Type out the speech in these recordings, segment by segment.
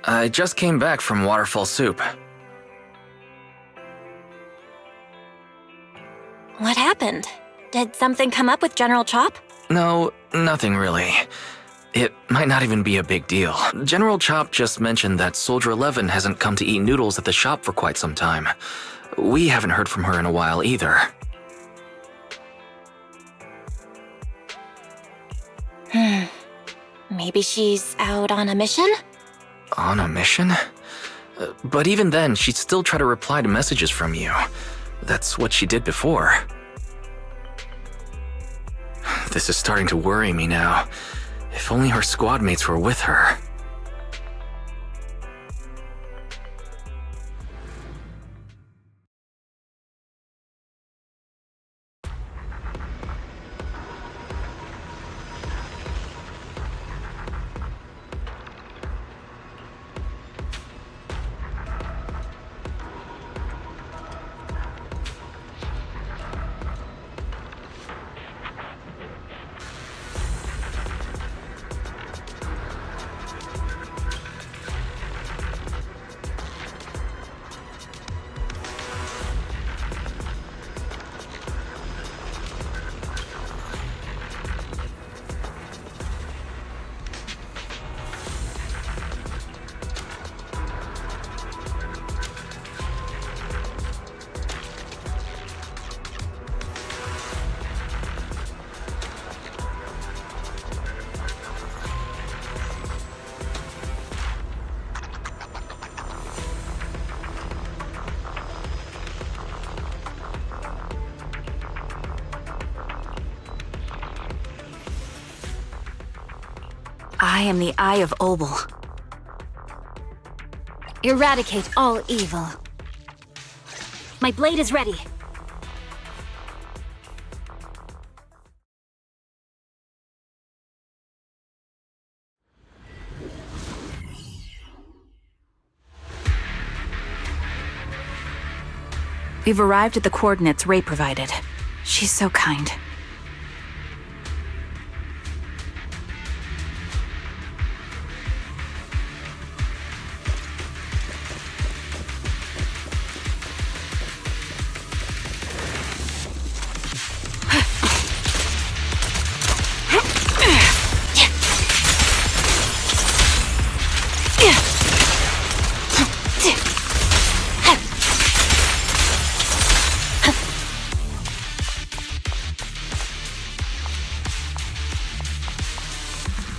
I just came back from Waterfall Soup. What happened? Did something come up with General Chop? No, nothing really. It might not even be a big deal. General Chop just mentioned that Soldier 11 hasn't come to eat noodles at the shop for quite some time. We haven't heard from her in a while either. Maybe she's out on a mission? On a mission? But even then, she'd still try to reply to messages from you. That's what she did before. This is starting to worry me now. If only her squad mates were with her. I am the Eye of Obel. Eradicate all evil. My blade is ready. We've arrived at the coordinates Ray provided. She's so kind.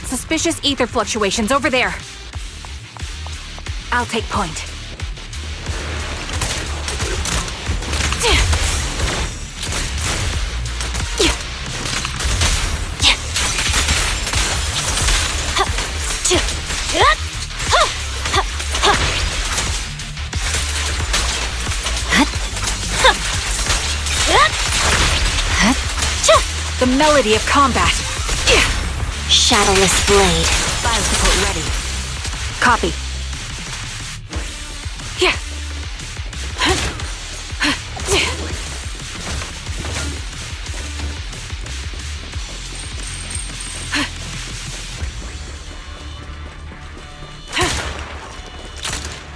Suspicious ether fluctuations over there. I'll take point. The melody of combat. Shadowless blade. Biosupport ready. Copy. Yeah.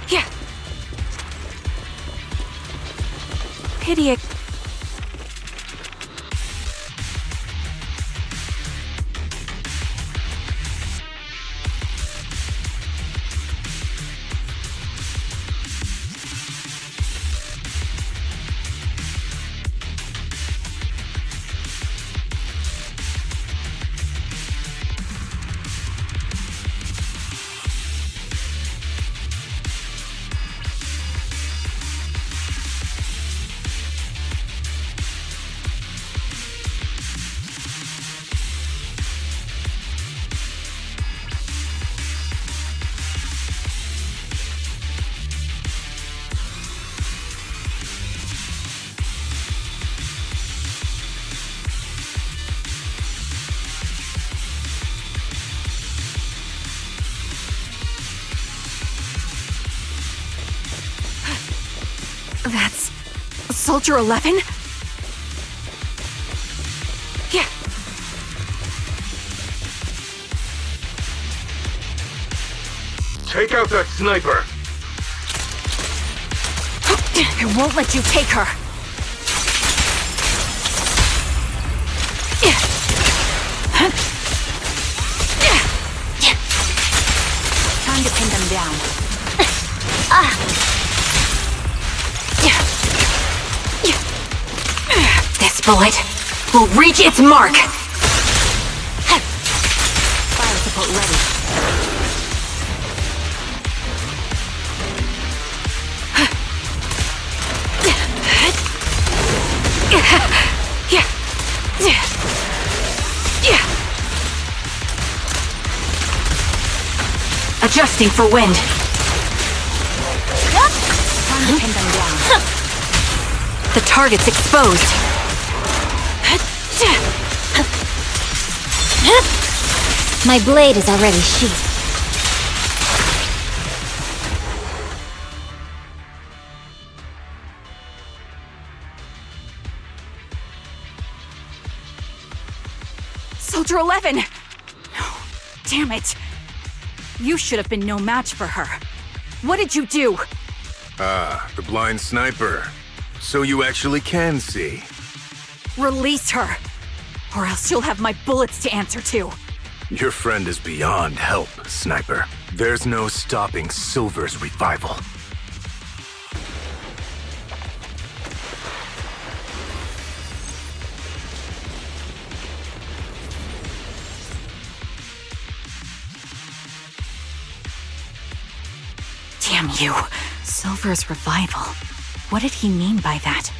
Yeah. Pity it. That's Soldier 11? Yeah. Take out that sniper! I won't let you take her! Time to pin them down. This bullet will reach its mark! Fire support ready. Adjusting for wind. Time to pin them down. The target's exposed. My blade is already sheathed. Soldier 11! No, damn it. You should have been no match for her. What did you do? Ah, the blind sniper. So you actually can see. Release her, or else you'll have my bullets to answer to. Your friend is beyond help, Sniper. There's no stopping Silver's revival. Damn you. Silver's revival. What did he mean by that?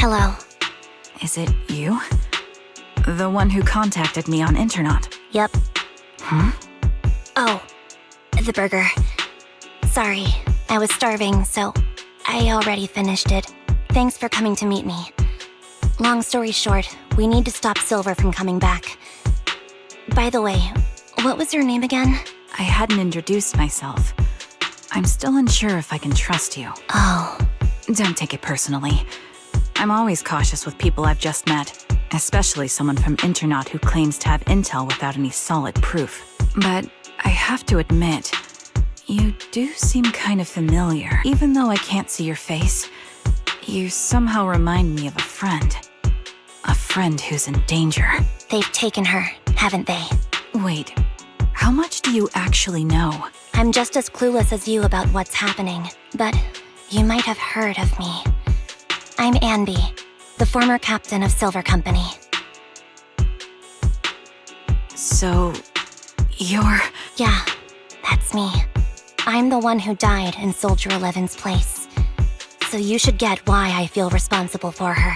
Hello. Is it you? The one who contacted me on Internet? Yep. Huh? Oh, the burger. Sorry, I was starving, so I already finished it. Thanks for coming to meet me. Long story short, we need to stop Silver from coming back. By the way, what was your name again? I hadn't introduced myself. I'm still unsure if I can trust you. Oh. Don't take it personally. I'm always cautious with people I've just met, especially someone from Internet who claims to have intel without any solid proof. But I have to admit, you do seem kind of familiar. Even though I can't see your face, you somehow remind me of a friend. A friend who's in danger. They've taken her, haven't they? Wait, how much do you actually know? I'm just as clueless as you about what's happening, but you might have heard of me. I'm Anby, the former captain of Silver Company. So, you're... Yeah, that's me. I'm the one who died in Soldier 11's place. So you should get why I feel responsible for her.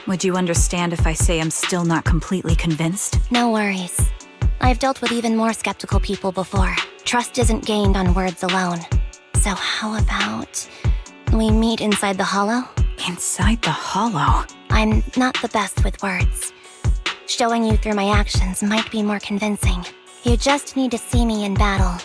Would you understand if I say I'm still not completely convinced? No worries. I've dealt with even more skeptical people before. Trust isn't gained on words alone. So how about we meet inside the hollow? Inside the hollow? I'm not the best with words. Showing you through my actions might be more convincing. You just need to see me in battle.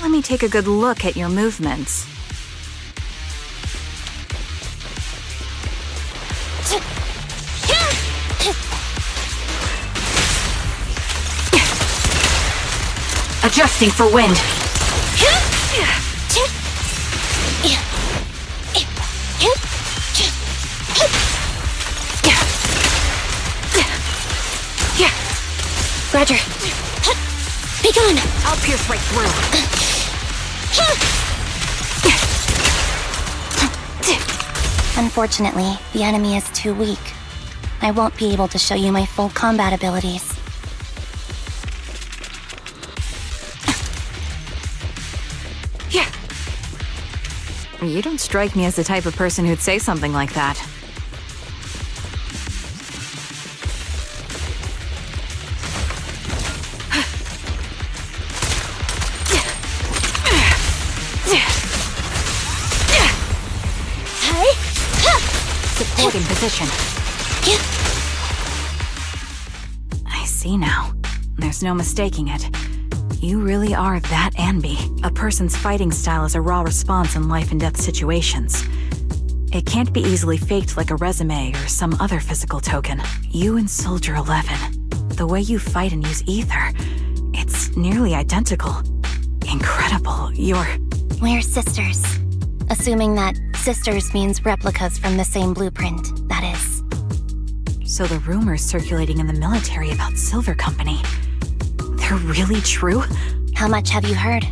Let me take a good look at your movements. Adjusting for wind. Roger. Be gone. I'll pierce right through. Unfortunately, the enemy is too weak. I won't be able to show you my full combat abilities. You don't strike me as the type of person who'd say something like that. Supporting position. I see now. There's no mistaking it. You really are that Anby. A person's fighting style is a raw response in life and death situations. It can't be easily faked like a resume or some other physical token. You and Soldier 11, the way you fight and use ether, it's nearly identical. Incredible. We're sisters. Assuming that sisters means replicas from the same blueprint, that is. So the rumors circulating in the military about Silver Company, they're really true? How much have you heard?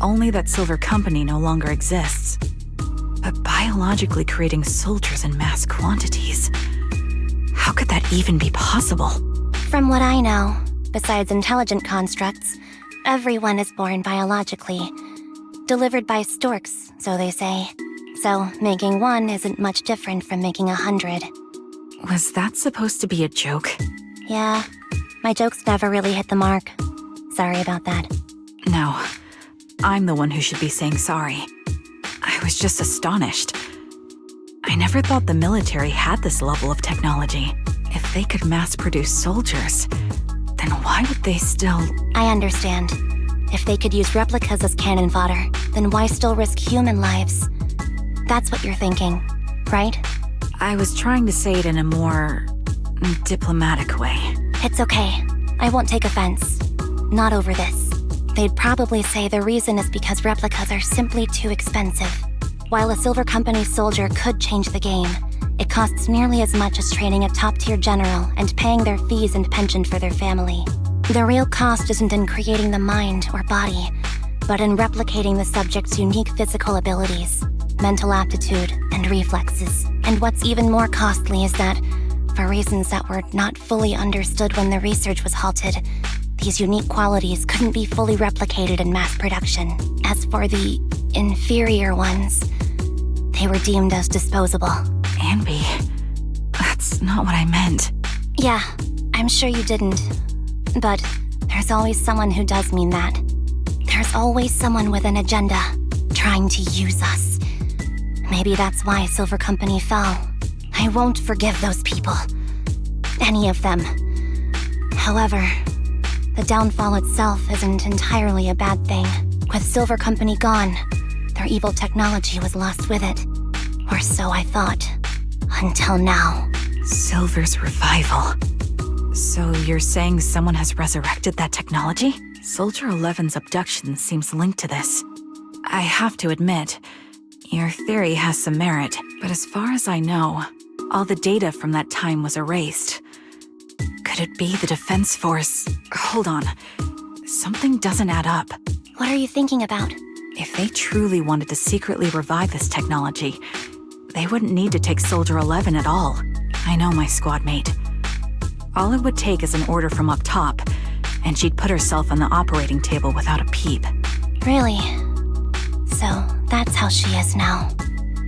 Only that Silver Company no longer exists. But biologically creating soldiers in mass quantities, how could that even be possible? From what I know, besides intelligent constructs, everyone is born biologically. Delivered by storks, so they say. So making one isn't much different from making 100. Was that supposed to be a joke? Yeah, my jokes never really hit the mark. Sorry about that. No, I'm the one who should be saying sorry. I was just astonished. I never thought the military had this level of technology. If they could mass-produce soldiers, then why would they still... I understand. If they could use replicas as cannon fodder, then why still risk human lives? That's what you're thinking, right? I was trying to say it in a more... diplomatic way. It's okay. I won't take offense. Not over this. They'd probably say the reason is because replicas are simply too expensive. While a Silver Company soldier could change the game, it costs nearly as much as training a top-tier general and paying their fees and pension for their family. The real cost isn't in creating the mind or body, but in replicating the subject's unique physical abilities, mental aptitude, and reflexes. And what's even more costly is that, for reasons that were not fully understood when the research was halted, these unique qualities couldn't be fully replicated in mass production. As for the inferior ones, they were deemed as disposable. Anby, that's not what I meant. Yeah, I'm sure you didn't. But there's always someone who does mean that. There's always someone with an agenda, trying to use us. Maybe that's why Silver Company fell. I won't forgive those people. Any of them. However, the downfall itself isn't entirely a bad thing. With Silver Company gone, their evil technology was lost with it. Or so I thought. Until now. Silver's revival. So you're saying someone has resurrected that technology? Soldier 11's abduction seems linked to this. I have to admit, your theory has some merit, but as far as I know, all the data from that time was erased. Could it be the Defense Force? Hold on. Something doesn't add up. What are you thinking about? If they truly wanted to secretly revive this technology, they wouldn't need to take Soldier 11 at all. I know my squad mate. All it would take is an order from up top, and she'd put herself on the operating table without a peep. Really? So, that's how she is now.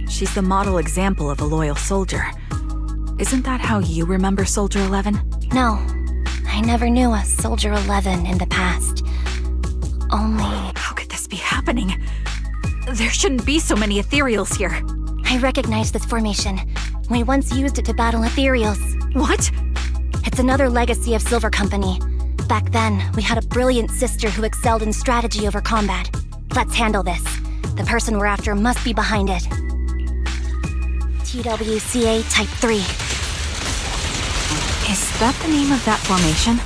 She's the model example of a loyal soldier. Isn't that how you remember Soldier 11? No, I never knew a Soldier 11 in the past. Only... How could this be happening? There shouldn't be so many ethereals here. I recognize this formation. We once used it to battle ethereals. What? It's another legacy of Silver Company. Back then, we had a brilliant sister who excelled in strategy over combat. Let's handle this. The person we're after must be behind it. TWCA Type 3. Is that the name of that formation?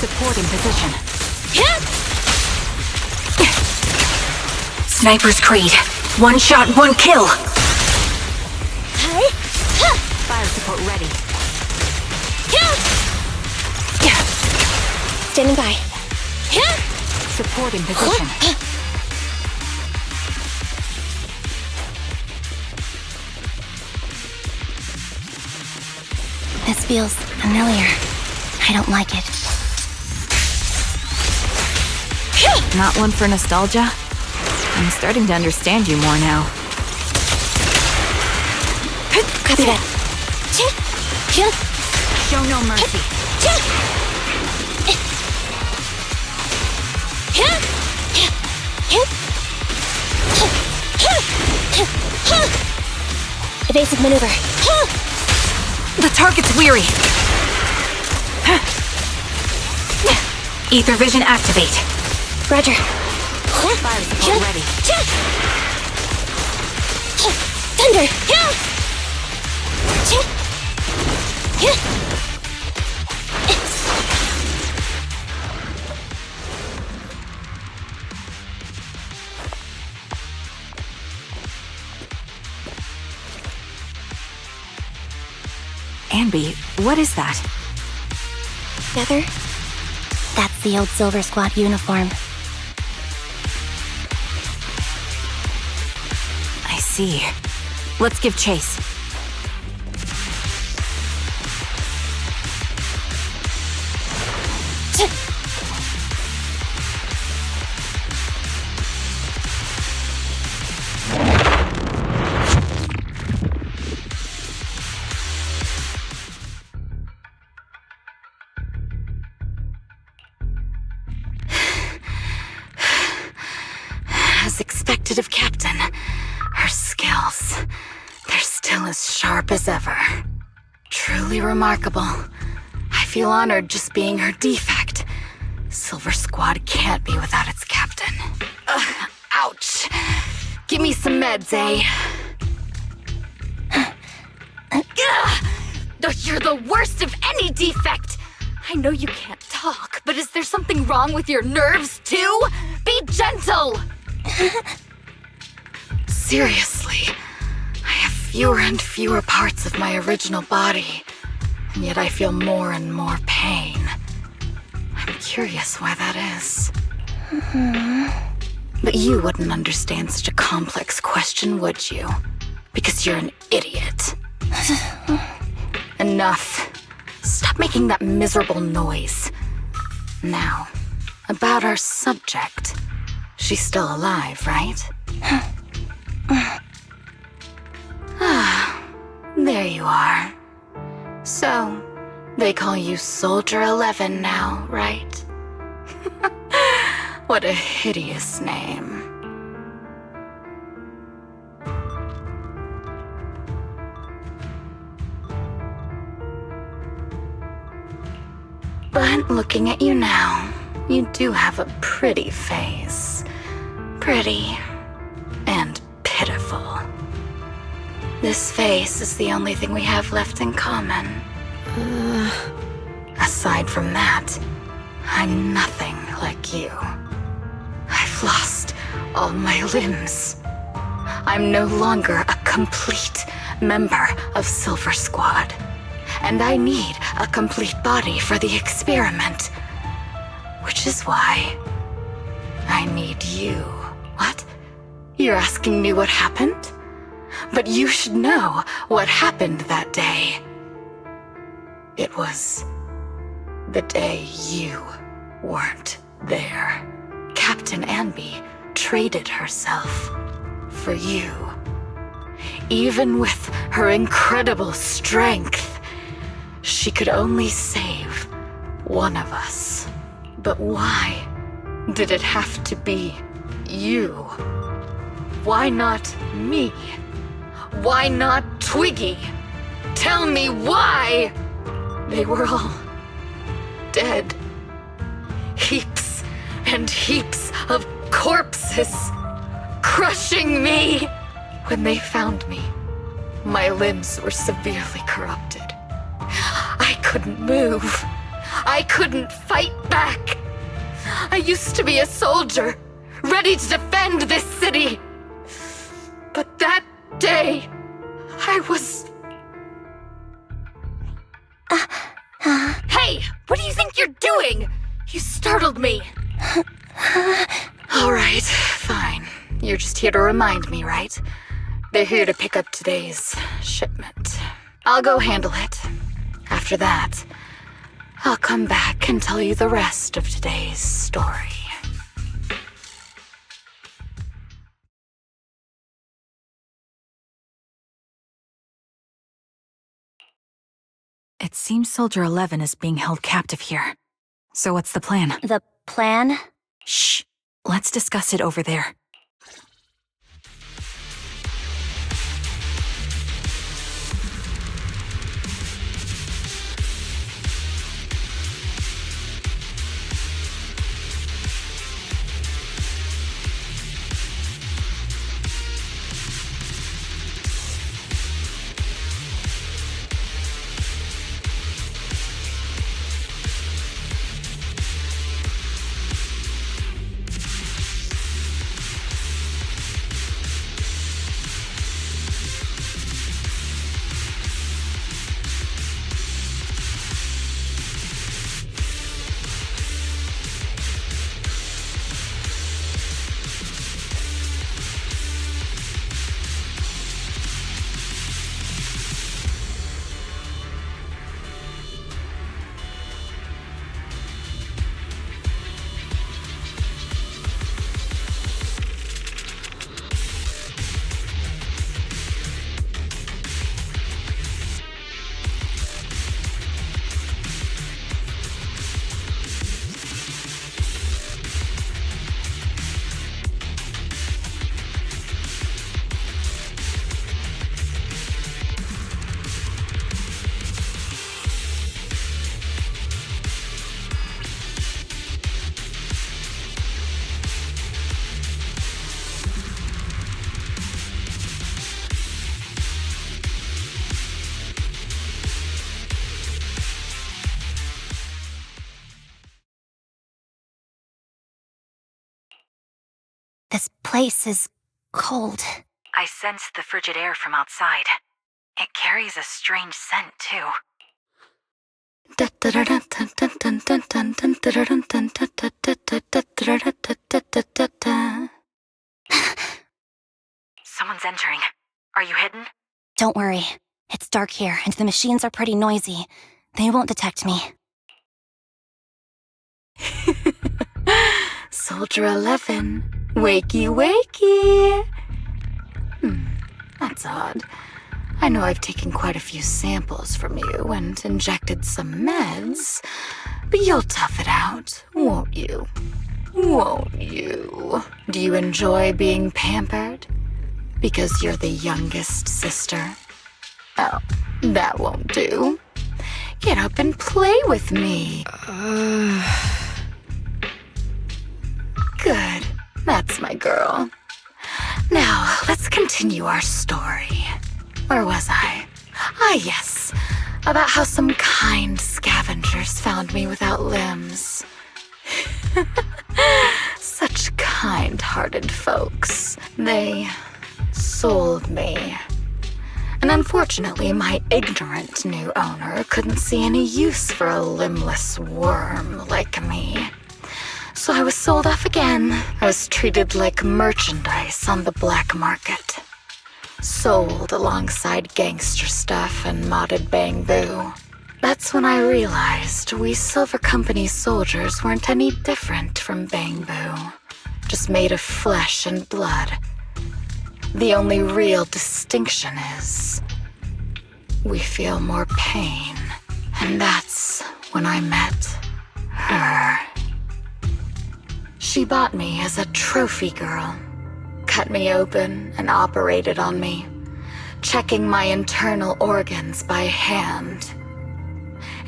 Support in position. Sniper's Creed. One shot, one kill. Fire support ready. Standing by. Support in position. This feels familiar. I don't like it. Not one for nostalgia? I'm starting to understand you more now. Copy that. Show no mercy. Evasive maneuver. The target's weary. Ether vision activate. Roger. Fire support ready. Thunder. Anby, what is that? Feather? That's the old Silver Squad uniform. I see. Let's give chase. As expected of Captain, her skills, they're still as sharp as ever. Truly remarkable. I feel honored just being her defect. Silver Squad can't be without its captain. Ugh, ouch. Give me some meds, eh? You're the worst of any defect! I know you can't talk, but is there something wrong with your nerves, too? Be gentle! Seriously, I have fewer and fewer parts of my original body, and yet I feel more and more pain. I'm curious why that is. But you wouldn't understand such a complex question, would you? Because you're an idiot. Enough. Stop making that miserable noise. Now, about our subject. She's still alive, right? There you are. So, they call you Soldier 11 now, right? What a hideous name. But looking at you now, you do have a pretty face. Pretty and pitiful. This face is the only thing we have left in common. Aside from that, I'm nothing like you. I've lost all my limbs. I'm no longer a complete member of Silver Squad. And I need a complete body for the experiment. Which is why I need you. What? You're asking me what happened? But you should know what happened that day. It was the day you weren't there. Captain Anby traded herself for you. Even with her incredible strength, she could only save one of us. But why did it have to be you? Why not me? Why not Twiggy? Tell me why! They were all dead. Heaps and heaps of corpses crushing me. When they found me, my limbs were severely corrupted. I couldn't move. I couldn't fight back. I used to be a soldier, ready to defend this city. But that day, I was... Hey, what do you think you're doing? You startled me. All right, fine. You're just here to remind me, right? They're here to pick up today's shipment. I'll go handle it. After that, I'll come back and tell you the rest of today's story. It seems Soldier 11 is being held captive here. So what's the plan? The plan? Shh. Let's discuss it over there. This place is cold. I sense the frigid air from outside. It carries a strange scent, too. Someone's entering. Are you hidden? Don't worry. It's dark here, and the machines are pretty noisy. They won't detect me. Soldier 11, wakey wakey! That's odd. I know I've taken quite a few samples from you and injected some meds, but you'll tough it out, won't you? Won't you? Do you enjoy being pampered? Because you're the youngest sister? Oh, that won't do. Get up and play with me. Good. That's my girl. Now, let's continue our story. Where was I? Ah, yes. About how some kind scavengers found me without limbs. Such kind-hearted folks. They sold me. And unfortunately, my ignorant new owner couldn't see any use for a limbless worm like me. So I was sold off again. I was treated like merchandise on the black market. Sold alongside gangster stuff and modded bamboo. That's when I realized we Silver Company soldiers weren't any different from bamboo. Just made of flesh and blood. The only real distinction is we feel more pain. And that's when I met her. She bought me as a trophy girl. Cut me open and operated on me, checking my internal organs by hand.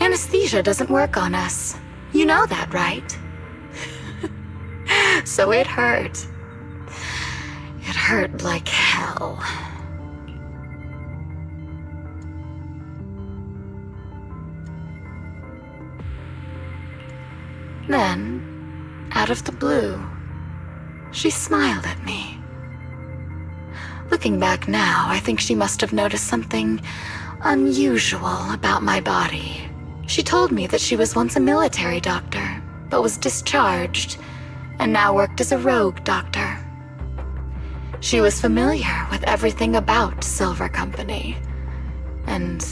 Anesthesia doesn't work on us. You know that, right? So it hurt. It hurt like hell. Then, out of the blue, she smiled at me. Looking back now, I think she must have noticed something unusual about my body. She told me that she was once a military doctor, but was discharged, and now worked as a rogue doctor. She was familiar with everything about Silver Company, and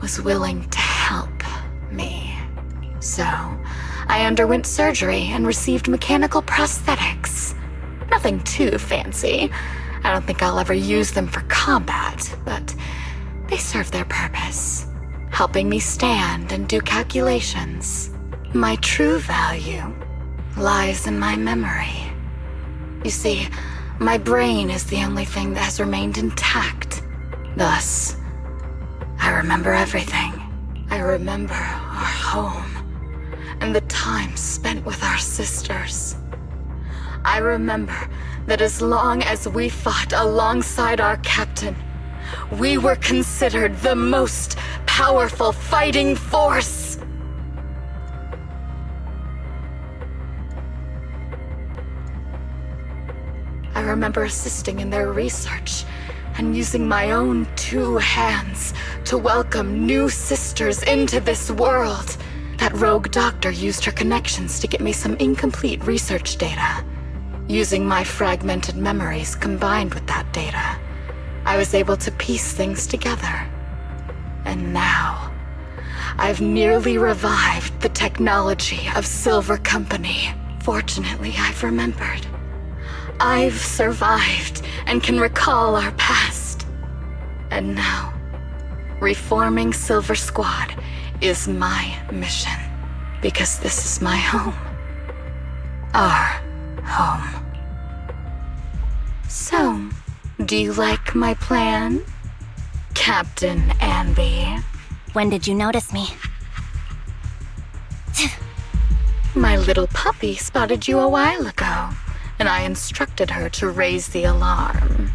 was willing to help me. So, I underwent surgery and received mechanical prosthetics. Nothing too fancy. I don't think I'll ever use them for combat, but they serve their purpose. helping me stand and do calculations. My true value lies in my memory. You see, my brain is the only thing that has remained intact. Thus, I remember everything. I remember our home and the time spent with our sisters. I remember that as long as we fought alongside our captain, we were considered the most powerful fighting force. I remember assisting in their research and using my own 2 hands to welcome new sisters into this world. That rogue doctor used her connections to get me some incomplete research data. Using my fragmented memories combined with that data, I was able to piece things together. And now, I've nearly revived the technology of Silver Company. Fortunately, I've remembered. I've survived and can recall our past. And now, reforming Silver Squad is my mission. Because this is my home. Our home. So, do you like my plan, Captain Anby? When did you notice me? My little puppy spotted you a while ago, and I instructed her to raise the alarm.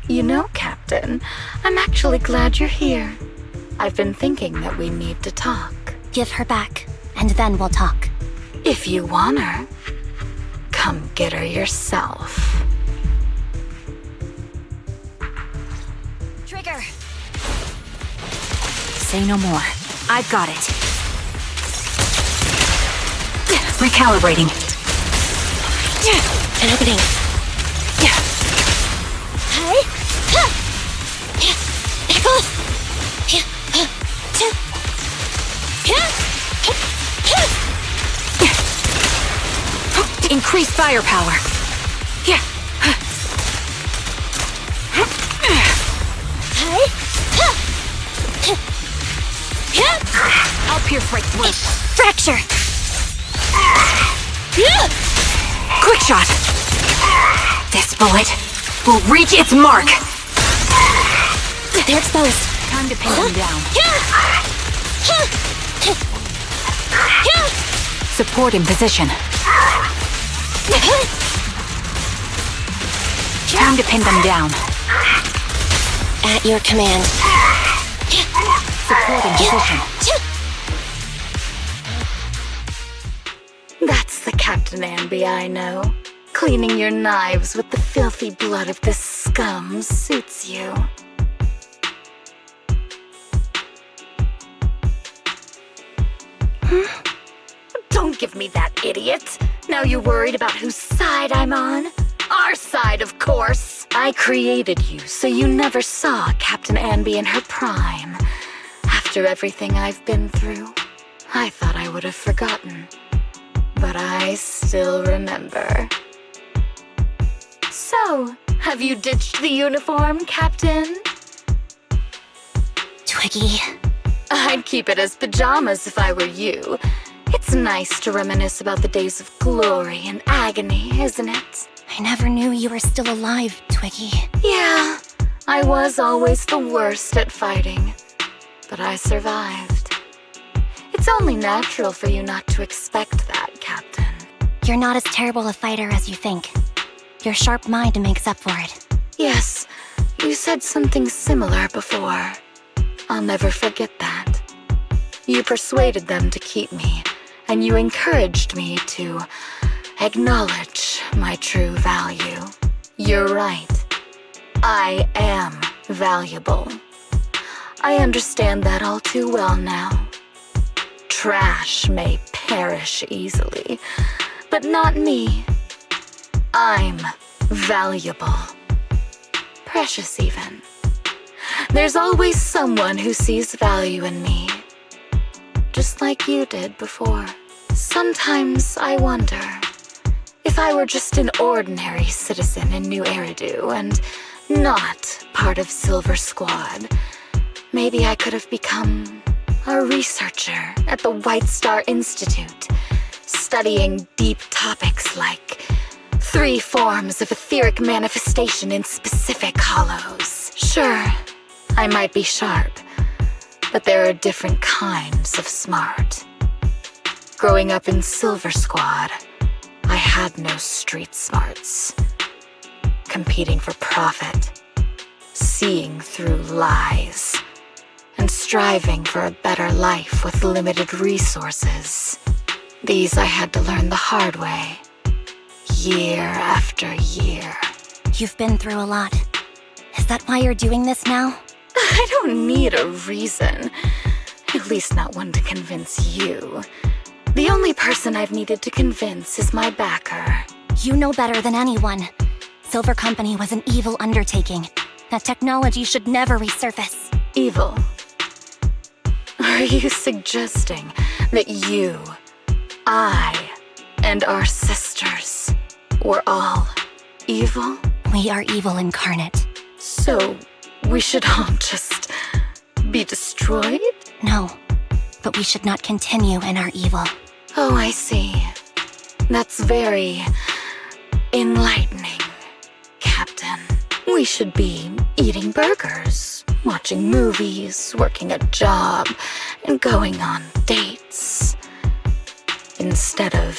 You know, Captain, I'm actually glad you're here. I've been thinking that we need to talk. Give her back, and then we'll talk. If you want her, come get her yourself. Trigger! Say no more. I've got it. Recalibrating. An opening. Hi. Back off. Increase firepower. I'll pierce right through. Fracture. Quick shot. This bullet will reach its mark. They're exposed. Time to pin them down. Support in position. Time to pin them down. At your command. Support in position. That's the Captain Anby I know. Cleaning your knives with the filthy blood of this scum suits you. Don't give me that, idiot. Now you're worried about whose side I'm on? Our side, of course. I created you so you never saw Captain Anby in her prime. After everything I've been through, I thought I would have forgotten. But I still remember. So, have you ditched the uniform, Captain? Twiggy. I'd keep it as pajamas if I were you. It's nice to reminisce about the days of glory and agony, isn't it? I never knew you were still alive, Twiggy. Yeah, I was always the worst at fighting. But I survived. It's only natural for you not to expect that, Captain. You're not as terrible a fighter as you think. Your sharp mind makes up for it. Yes, you said something similar before. I'll never forget that. You persuaded them to keep me, and you encouraged me to acknowledge my true value. You're right. I am valuable. I understand that all too well now. Trash may perish easily, but not me. I'm valuable. Precious even. There's always someone who sees value in me. Just like you did before. Sometimes I wonder if I were just an ordinary citizen in New Eridu and not part of Silver Squad, maybe I could have become a researcher at the White Star Institute, studying deep topics like 3 forms of etheric manifestation in specific hollows. Sure, I might be sharp, but there are different kinds of smart. Growing up in Silver Squad, I had no street smarts. Competing for profit, seeing through lies, and striving for a better life with limited resources. These I had to learn the hard way, year after year. You've been through a lot. Is that why you're doing this now? I don't need a reason. At least not one to convince you. The only person I've needed to convince is my backer. You know better than anyone. Silver Company was an evil undertaking. That technology should never resurface. Evil? Are you suggesting that you, I, and our sisters were all evil? We are evil incarnate. So, we should all just be destroyed? No, but we should not continue in our evil. Oh, I see. That's very enlightening, Captain. We should be eating burgers, watching movies, working a job, and going on dates. Instead of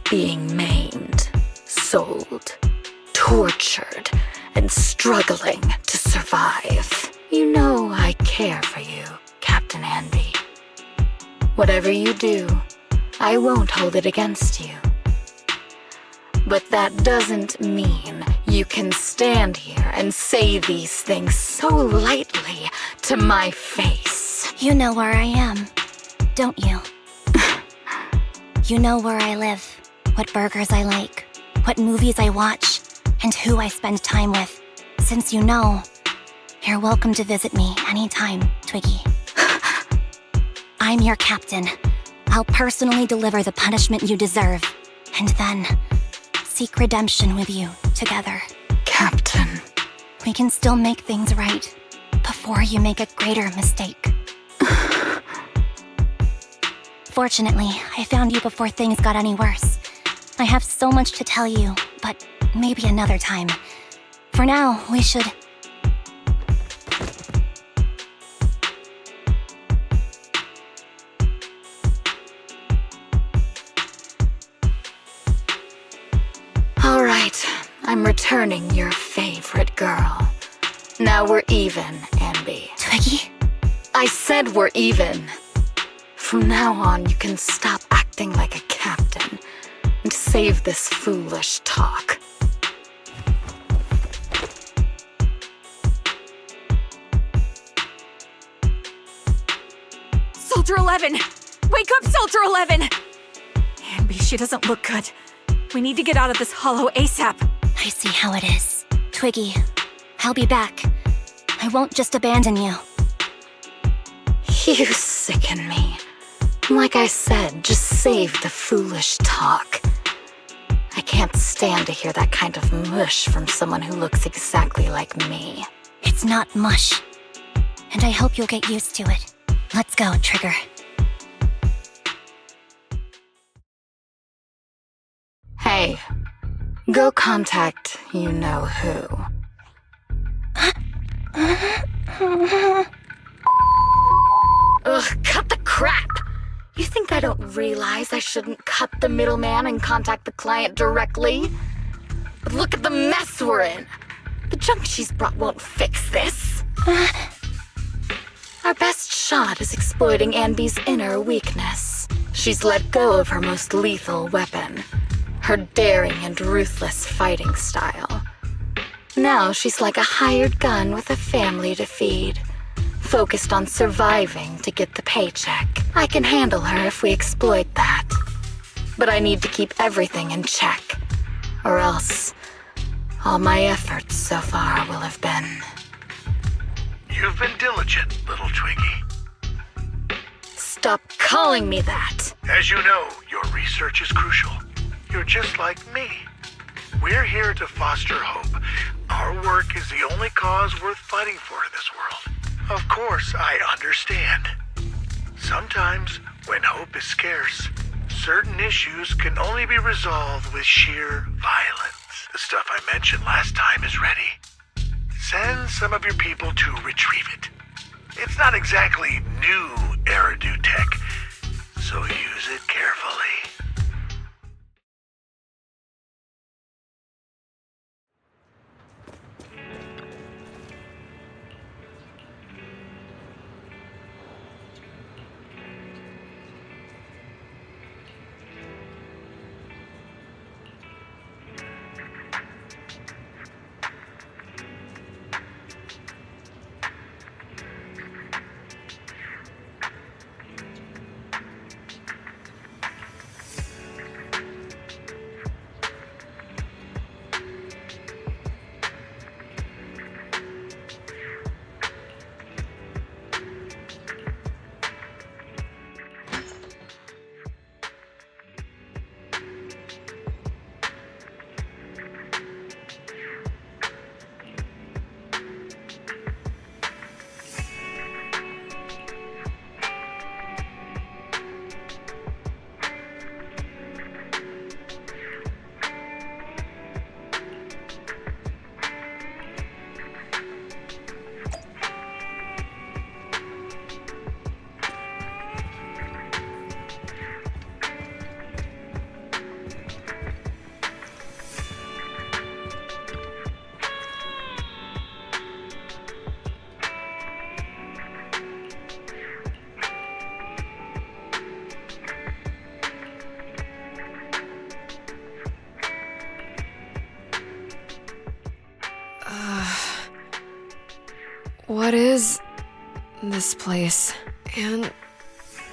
being maimed, sold, tortured, and struggling to survive. You know I care for you, Captain Anby. Whatever you do, I won't hold it against you. But that doesn't mean you can stand here and say these things so lightly to my face. You know where I am, don't you? You know where I live, what burgers I like, what movies I watch, and who I spend time with. Since you know, you're welcome to visit me anytime, Twiggy. I'm your captain. I'll personally deliver the punishment you deserve, and then seek redemption with you together. Captain. We can still make things right before you make a greater mistake. Fortunately, I found you before things got any worse. I have so much to tell you, but maybe another time. For now, we should... All right, I'm returning your favorite girl. Now we're even, Anby. Twiggy? I said we're even. From now on, you can stop acting like a captain and save this foolish talk. Soldier 11! Wake up, Soldier 11! Anby, she doesn't look good. We need to get out of this hollow ASAP. I see how it is. Twiggy, I'll be back. I won't just abandon you. You sicken me. Like I said, just save the foolish talk. I can't stand to hear that kind of mush from someone who looks exactly like me. It's not mush. And I hope you'll get used to it. Let's go, Trigger. Hey, go contact you-know-who. Ugh, cut the crap! You think I don't realize I shouldn't cut the middleman and contact the client directly? But look at the mess we're in! The junk she's brought won't fix this. Our best shot is exploiting Anby's inner weakness. She's let go of her most lethal weapon, her daring and ruthless fighting style. Now she's like a hired gun with a family to feed, focused on surviving to get the paycheck. I can handle her if we exploit that. But I need to keep everything in check, or else all my efforts so far will have been... You've been diligent, little Twiggy. Stop calling me that! As you know, your research is crucial. You're just like me. We're here to foster hope. Our work is the only cause worth fighting for in this world. Of course, I understand. Sometimes, when hope is scarce, certain issues can only be resolved with sheer violence. The stuff I mentioned last time is ready. Send some of your people to retrieve it. It's not exactly new Eridu tech, so use it carefully. What is this place? And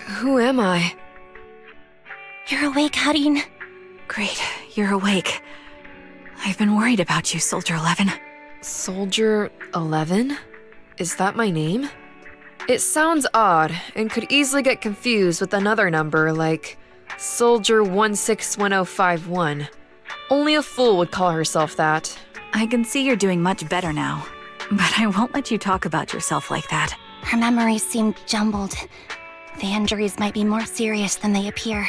who am I? You're awake, Harin. Great, you're awake. I've been worried about you, Soldier 11. Soldier 11? Is that my name? It sounds odd and could easily get confused with another number like Soldier 161051. Only a fool would call herself that. I can see you're doing much better now, but I won't let you talk about yourself like that. Her memories seem jumbled. The injuries might be more serious than they appear.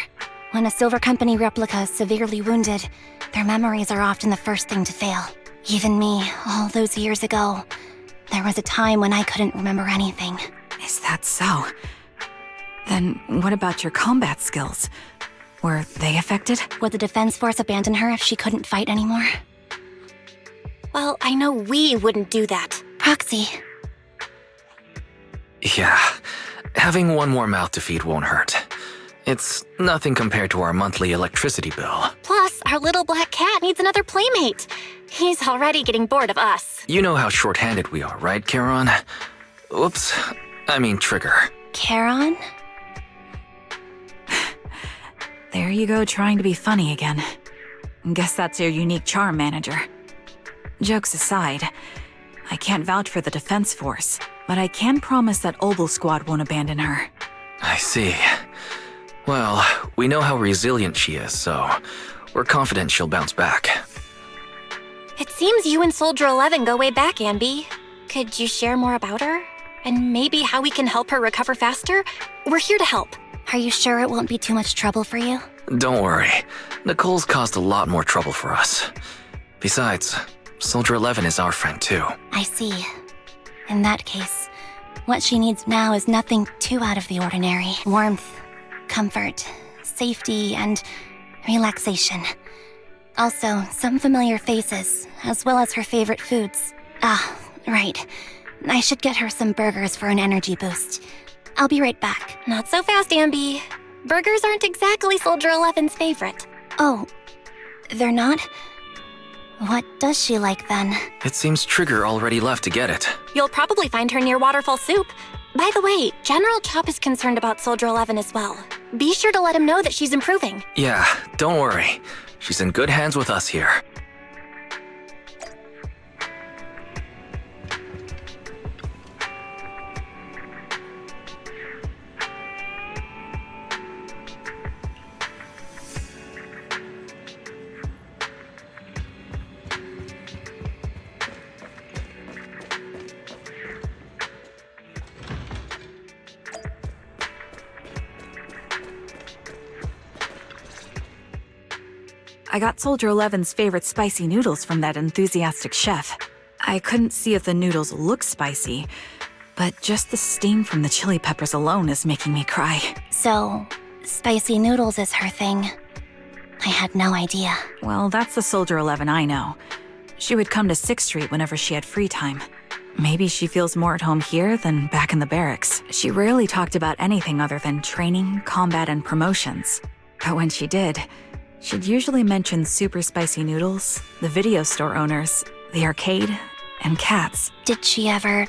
When a Silver Company replica is severely wounded, their memories are often the first thing to fail. Even me, all those years ago, there was a time when I couldn't remember anything. Is that so? Then what about your combat skills? Were they affected? Would the Defense Force abandon her if she couldn't fight anymore? Well, I know we wouldn't do that. Proxy. Yeah, having one more mouth to feed won't hurt. It's nothing compared to our monthly electricity bill. Plus, our little black cat needs another playmate. He's already getting bored of us. You know how short-handed we are, right, Charon? Oops, I mean Trigger. Charon? There you go, trying to be funny again. Guess that's your unique charm, manager. Jokes aside, I can't vouch for the Defense Force, but I can promise that Obel Squad won't abandon her. I see. Well, we know how resilient she is, so we're confident she'll bounce back. It seems you and Soldier 11 go way back, Anby. Could you share more about her? And maybe how we can help her recover faster? We're here to help. Are you sure it won't be too much trouble for you? Don't worry. Nicole's caused a lot more trouble for us. Besides, Soldier 11 is our friend too. I see. In that case, what she needs now is nothing too out of the ordinary. Warmth, comfort, safety, and relaxation. Also, some familiar faces, as well as her favorite foods. Ah, right. I should get her some burgers for an energy boost. I'll be right back. Not so fast, Anby. Burgers aren't exactly Soldier 11's favorite. Oh, they're not? What does she like then? It seems Trigger already left to get it. You'll probably find her near Waterfall Soup. By the way, General Chop is concerned about Soldier 11 as well. Be sure to let him know that she's improving. Yeah, don't worry. She's in good hands with us here. I got Soldier 11's favorite spicy noodles from that enthusiastic chef. I couldn't see if the noodles looked spicy, but just the steam from the chili peppers alone is making me cry. So, spicy noodles is her thing. I had no idea. Well, that's the Soldier 11 I know. She would come to 6th Street whenever she had free time. Maybe she feels more at home here than back in the barracks. She rarely talked about anything other than training, combat, and promotions. But when she did, she'd usually mention super spicy noodles, the video store owners, the arcade, and cats. Did she ever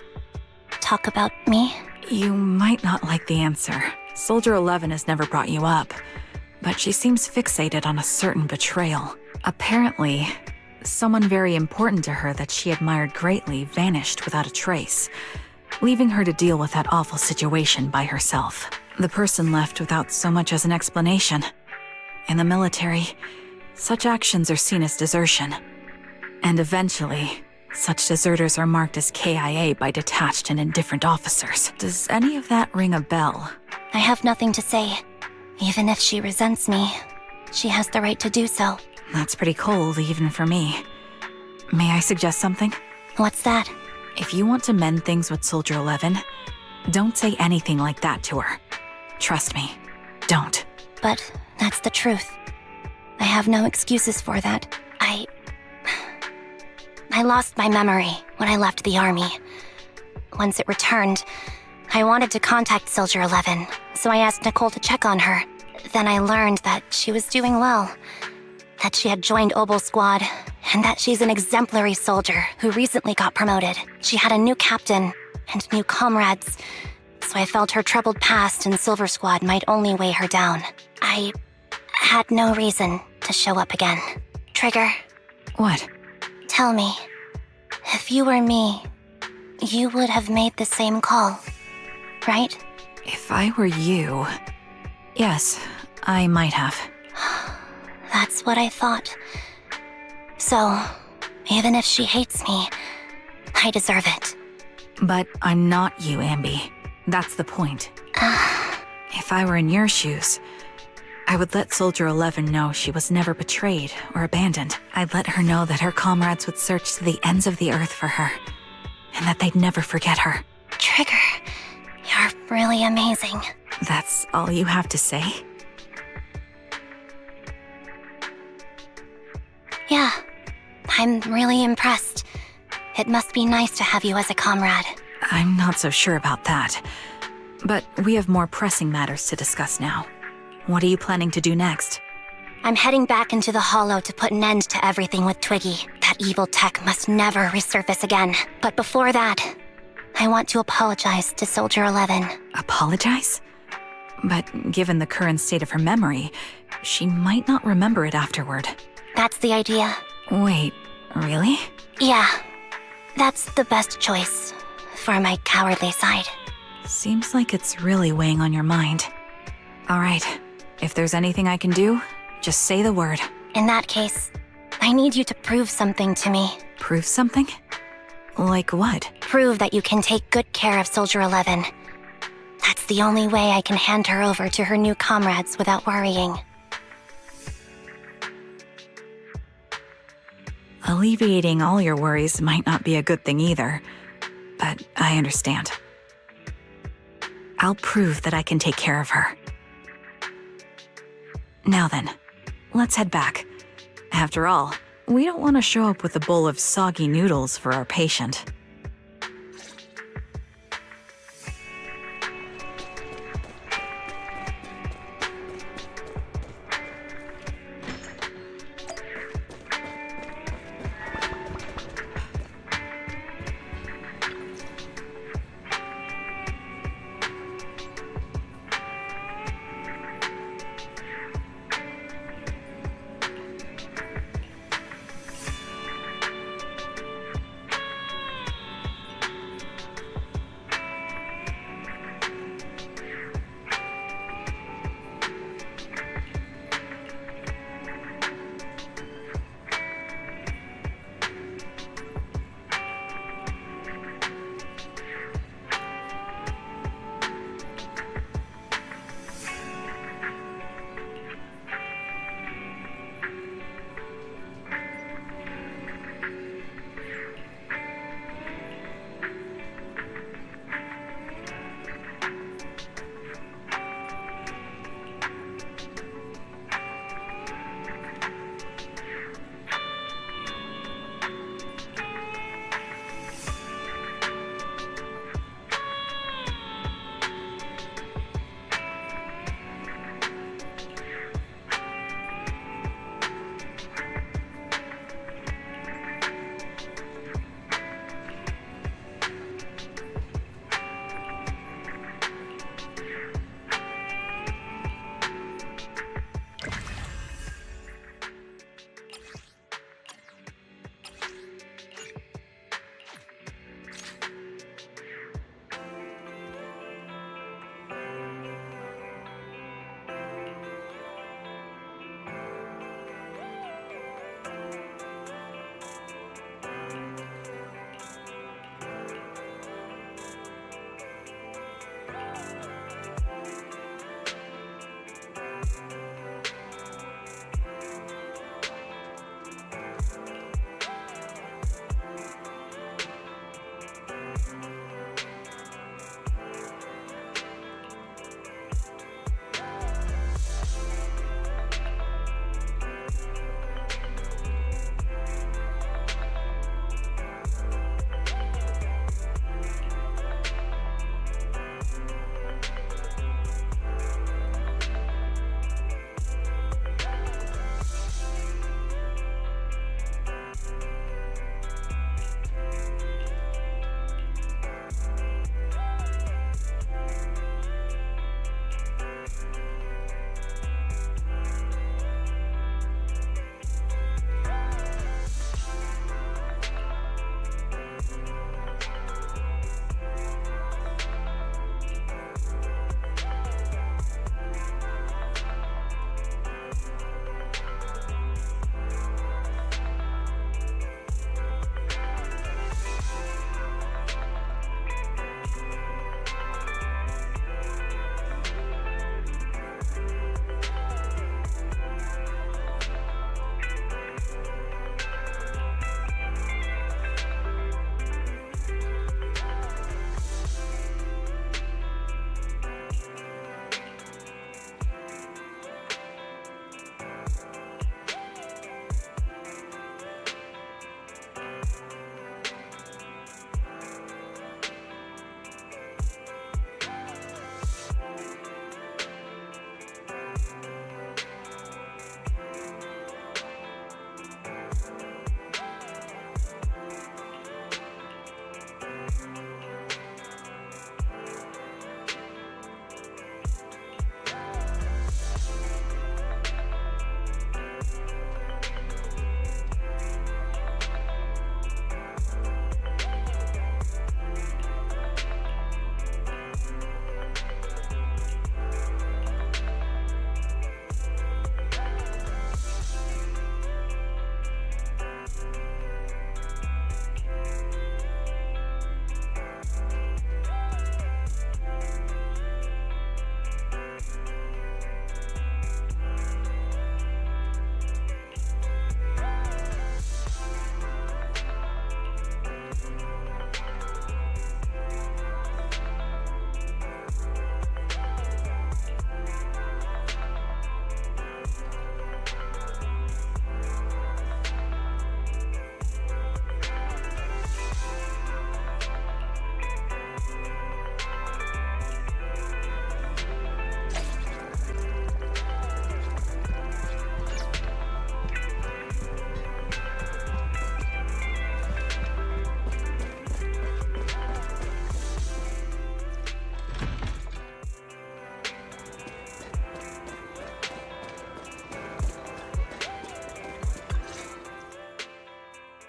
talk about me? You might not like the answer. Soldier 11 has never brought you up, but she seems fixated on a certain betrayal. Apparently, someone very important to her that she admired greatly vanished without a trace, leaving her to deal with that awful situation by herself. The person left without so much as an explanation. In the military, such actions are seen as desertion. And eventually, such deserters are marked as KIA by detached and indifferent officers. Does any of that ring a bell? I have nothing to say. Even if she resents me, she has the right to do so. That's pretty cold, even for me. May I suggest something? What's that? If you want to mend things with Soldier 11, don't say anything like that to her. Trust me, don't. But that's the truth. I have no excuses for that. I lost my memory when I left the army. Once it returned, I wanted to contact Soldier 11, so I asked Nicole to check on her. Then I learned that she was doing well, that she had joined Obel Squad, and that she's an exemplary soldier who recently got promoted. She had a new captain and new comrades, so I felt her troubled past in Silver Squad might only weigh her down. I had no reason to show up again. Trigger, What? tell me, if you were me, you would have made the same call, right? If I were you... Yes, I might have. That's what I thought. So, even if she hates me, I deserve it. But I'm not you, Anby. That's the point. If I were in your shoes, I would let Soldier 11 know she was never betrayed or abandoned. I'd let her know that her comrades would search to the ends of the earth for her, and that they'd never forget her. Trigger, you're really amazing. That's all you have to say? Yeah, I'm really impressed. It must be nice to have you as a comrade. I'm not so sure about that. But we have more pressing matters to discuss now. What are you planning to do next? I'm heading back into the Hollow to put an end to everything with Twiggy. That evil tech must never resurface again. But before that, I want to apologize to Soldier 11. Apologize? But given the current state of her memory, she might not remember it afterward. That's the idea. Wait, really? Yeah, that's the best choice for my cowardly side. Seems like it's really weighing on your mind. All right, if there's anything I can do, just say the word. In that case, I need you to prove something to me. Prove something? Like what? Prove that you can take good care of Soldier 11. That's the only way I can hand her over to her new comrades without worrying. Alleviating all your worries might not be a good thing either, but I understand. I'll prove that I can take care of her. Now then, let's head back. After all, we don't want to show up with a bowl of soggy noodles for our patient.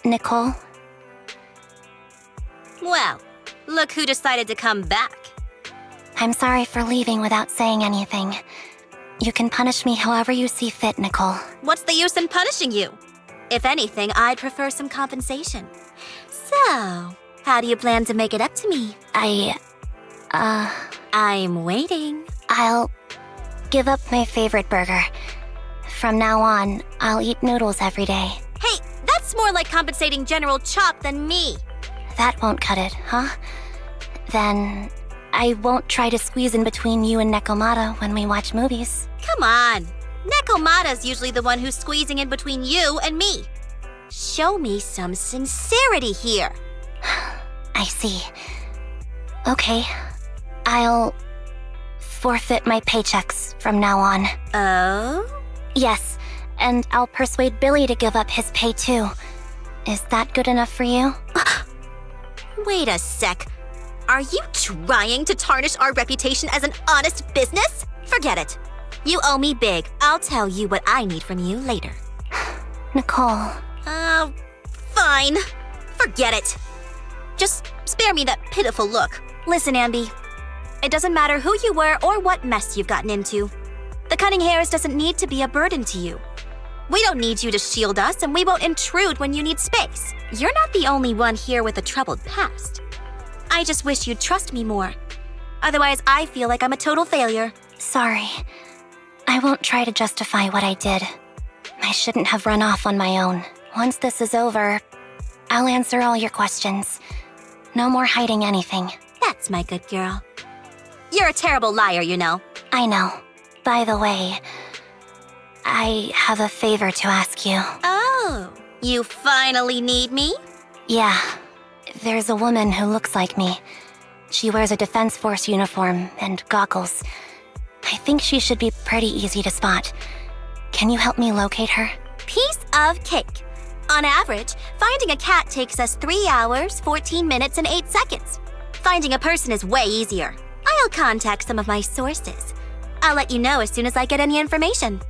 Nicole? Well, look who decided to come back. I'm sorry for leaving without saying anything. You can punish me however you see fit, Nicole. What's the use in punishing you? If anything, I'd prefer some compensation. So, how do you plan to make it up to me? I'm waiting. I'll give up my favorite burger. From now on, I'll eat noodles every day. Hey, that's more like compensating General Chop than me. That won't cut it, huh? Then I won't try to squeeze in between you and Nekomata when we watch movies. Come on. Nekomata's usually the one who's squeezing in between you and me. Show me some sincerity here. I see. Okay, I'll forfeit my paychecks from now on. Oh? Yes, and I'll persuade Billy to give up his pay too. Is that good enough for you? Wait a sec. Are you trying to tarnish our reputation as an honest business? Forget it. You owe me big. I'll tell you what I need from you later. Nicole. Fine. Forget it. Just spare me that pitiful look. Listen, Anby. It doesn't matter who you were or what mess you've gotten into. The cunning hairs doesn't need to be a burden to you. We don't need you to shield us, and we won't intrude when you need space. You're not the only one here with a troubled past. I just wish you'd trust me more. Otherwise, I feel like I'm a total failure. Sorry. I won't try to justify what I did. I shouldn't have run off on my own. Once this is over, I'll answer all your questions. No more hiding anything. That's my good girl. You're a terrible liar, you know. I know. By the way, I have a favor to ask you. Oh, you finally need me? Yeah. There's a woman who looks like me. She wears a Defense Force uniform and goggles. I think she should be pretty easy to spot. Can you help me locate her? Piece of cake. On average, finding a cat takes us 3 hours, 14 minutes, and 8 seconds. Finding a person is way easier. I'll contact some of my sources. I'll let you know as soon as I get any information.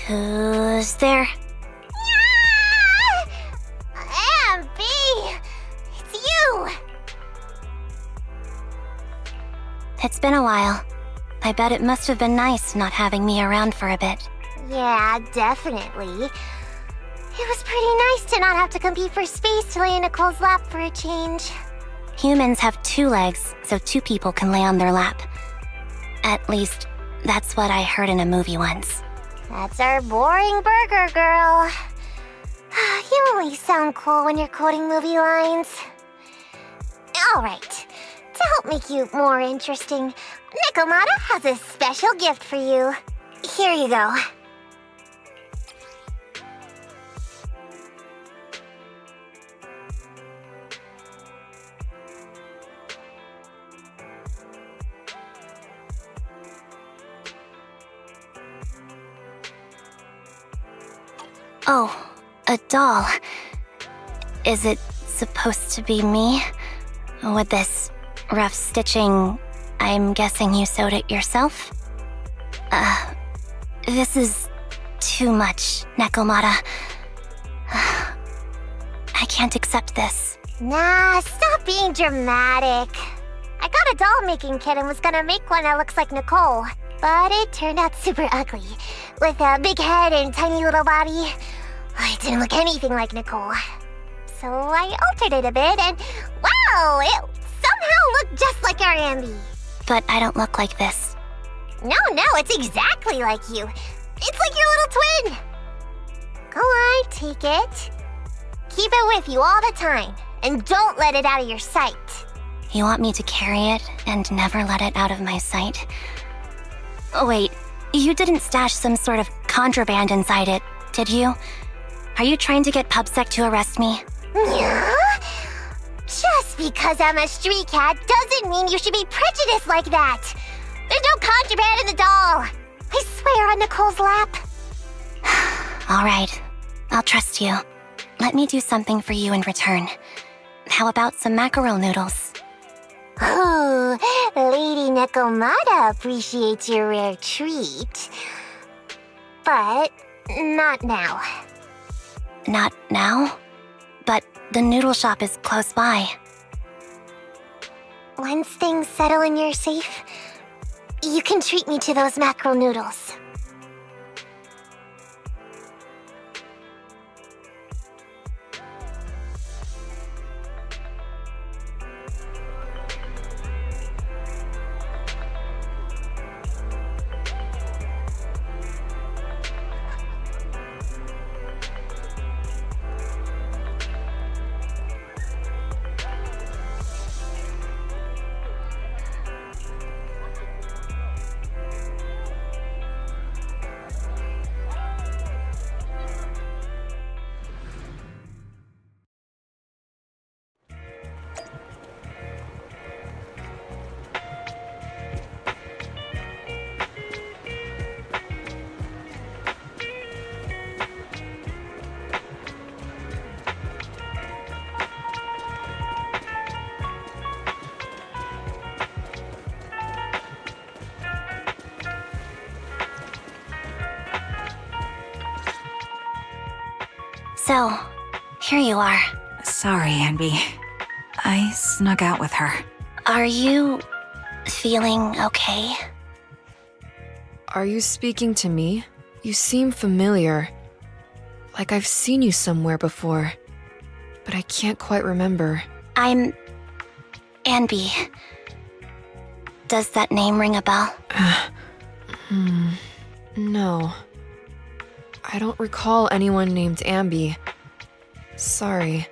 Who's there? Anby! It's you! It's been a while. I bet it must have been nice not having me around for a bit. Yeah, definitely. It was pretty nice to not have to compete for space to lay in Nicole's lap for a change. Humans have 2 legs, so 2 people can lay on their lap. At least, that's what I heard in a movie once. That's our boring burger girl. You only sound cool when you're quoting movie lines. Alright, to help make you more interesting, Nikomata has a special gift for you. Here you go. Oh, a doll. Is it supposed to be me? With this rough stitching, I'm guessing you sewed it yourself? This is too much, Nekomata. I can't accept this. Nah, stop being dramatic. I got a doll-making kit and was gonna make one that looks like Nicole. But it turned out super ugly, with a big head and tiny little body. It didn't look anything like Nicole. So I altered it a bit and wow, it somehow looked just like our Anby. But I don't look like this. No, it's exactly like you. It's like your little twin. Go on, take it. Keep it with you all the time, and don't let it out of your sight. You want me to carry it and never let it out of my sight? Oh, wait, you didn't stash some sort of contraband inside it, did you? Are you trying to get PubSec to arrest me? Yeah? Just because I'm a street cat doesn't mean you should be prejudiced like that. There's no contraband in the doll. I swear on Nicole's lap. All right, I'll trust you. Let me do something for you in return. How about some mackerel noodles? Oh, Lady Nekomata appreciates your rare treat. But not now. Not now? But the noodle shop is close by. Once things settle and you're safe, you can treat me to those mackerel noodles. So, here you are. Sorry, Anby. I snuck out with her. Are you feeling okay? Are you speaking to me? You seem familiar. Like I've seen you somewhere before. But I can't quite remember. I'm Anby. Does that name ring a bell? No. I don't recall anyone named Anby. Sorry.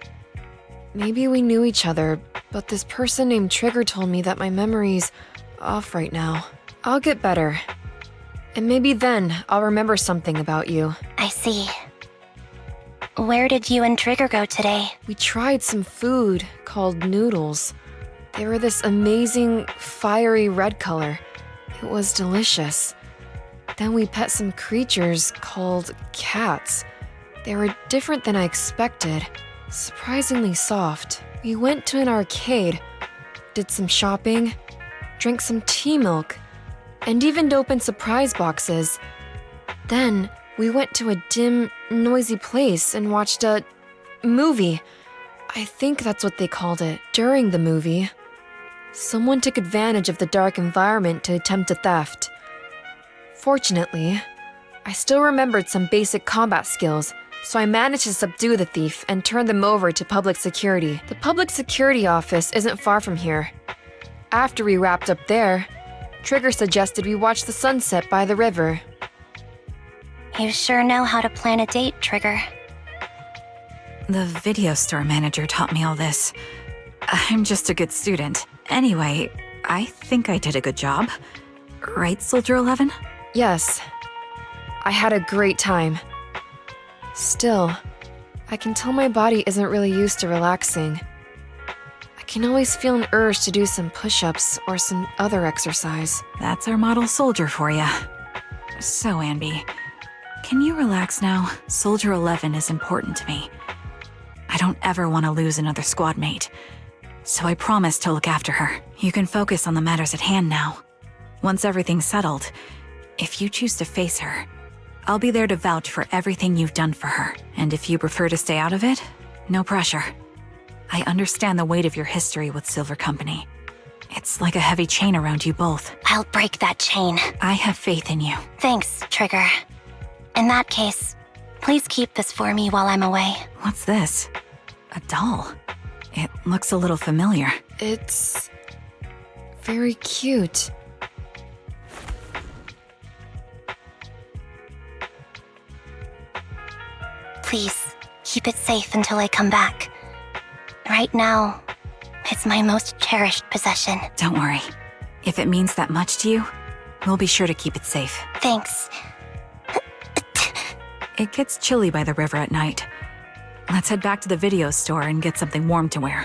Maybe we knew each other, but this person named Trigger told me that my memory's off right now. I'll get better. And maybe then I'll remember something about you. I see. Where did you and Trigger go today? We tried some food called noodles. They were this amazing, fiery red color. It was delicious. Then we pet some creatures called cats. They were different than I expected, surprisingly soft. We went to an arcade, did some shopping, drank some tea milk, and even opened surprise boxes. Then we went to a dim, noisy place and watched a movie. I think that's what they called it. During the movie, someone took advantage of the dark environment to attempt a theft. Fortunately, I still remembered some basic combat skills, so I managed to subdue the thief and turn them over to public security. The public security office isn't far from here. After we wrapped up there, Trigger suggested we watch the sunset by the river. You sure know how to plan a date, Trigger. The video store manager taught me all this. I'm just a good student. Anyway, I think I did a good job. Right, Soldier 11? Yes, I had a great time. Still, I can tell my body isn't really used to relaxing. I can always feel an urge to do some push-ups or some other exercise. That's our model soldier for ya. So, Anby, can you relax now? Soldier 11 is important to me. I don't ever want to lose another squad mate. So I promise to look after her. You can focus on the matters at hand now. Once everything's settled, if you choose to face her, I'll be there to vouch for everything you've done for her. And if you prefer to stay out of it, no pressure. I understand the weight of your history with Silver Company. It's like a heavy chain around you both. I'll break that chain. I have faith in you. Thanks, Trigger. In that case, please keep this for me while I'm away. What's this? A doll? It looks a little familiar. It's very cute. Please, keep it safe until I come back. Right now, it's my most cherished possession. Don't worry. If it means that much to you, we'll be sure to keep it safe. Thanks. It gets chilly by the river at night. Let's head back to the video store and get something warm to wear.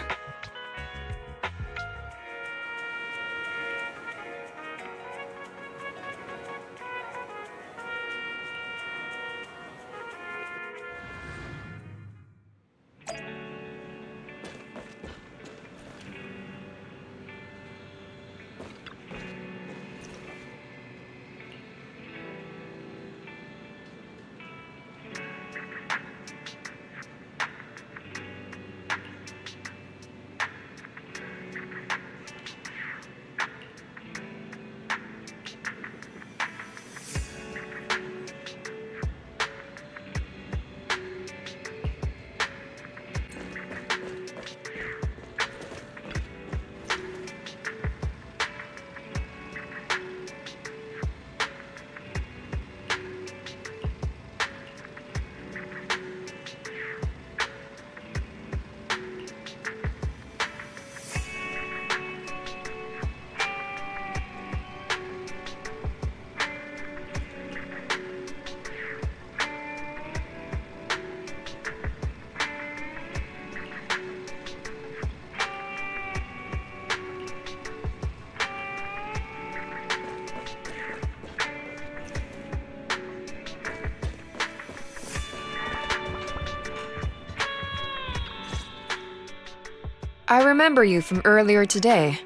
I remember you from earlier today.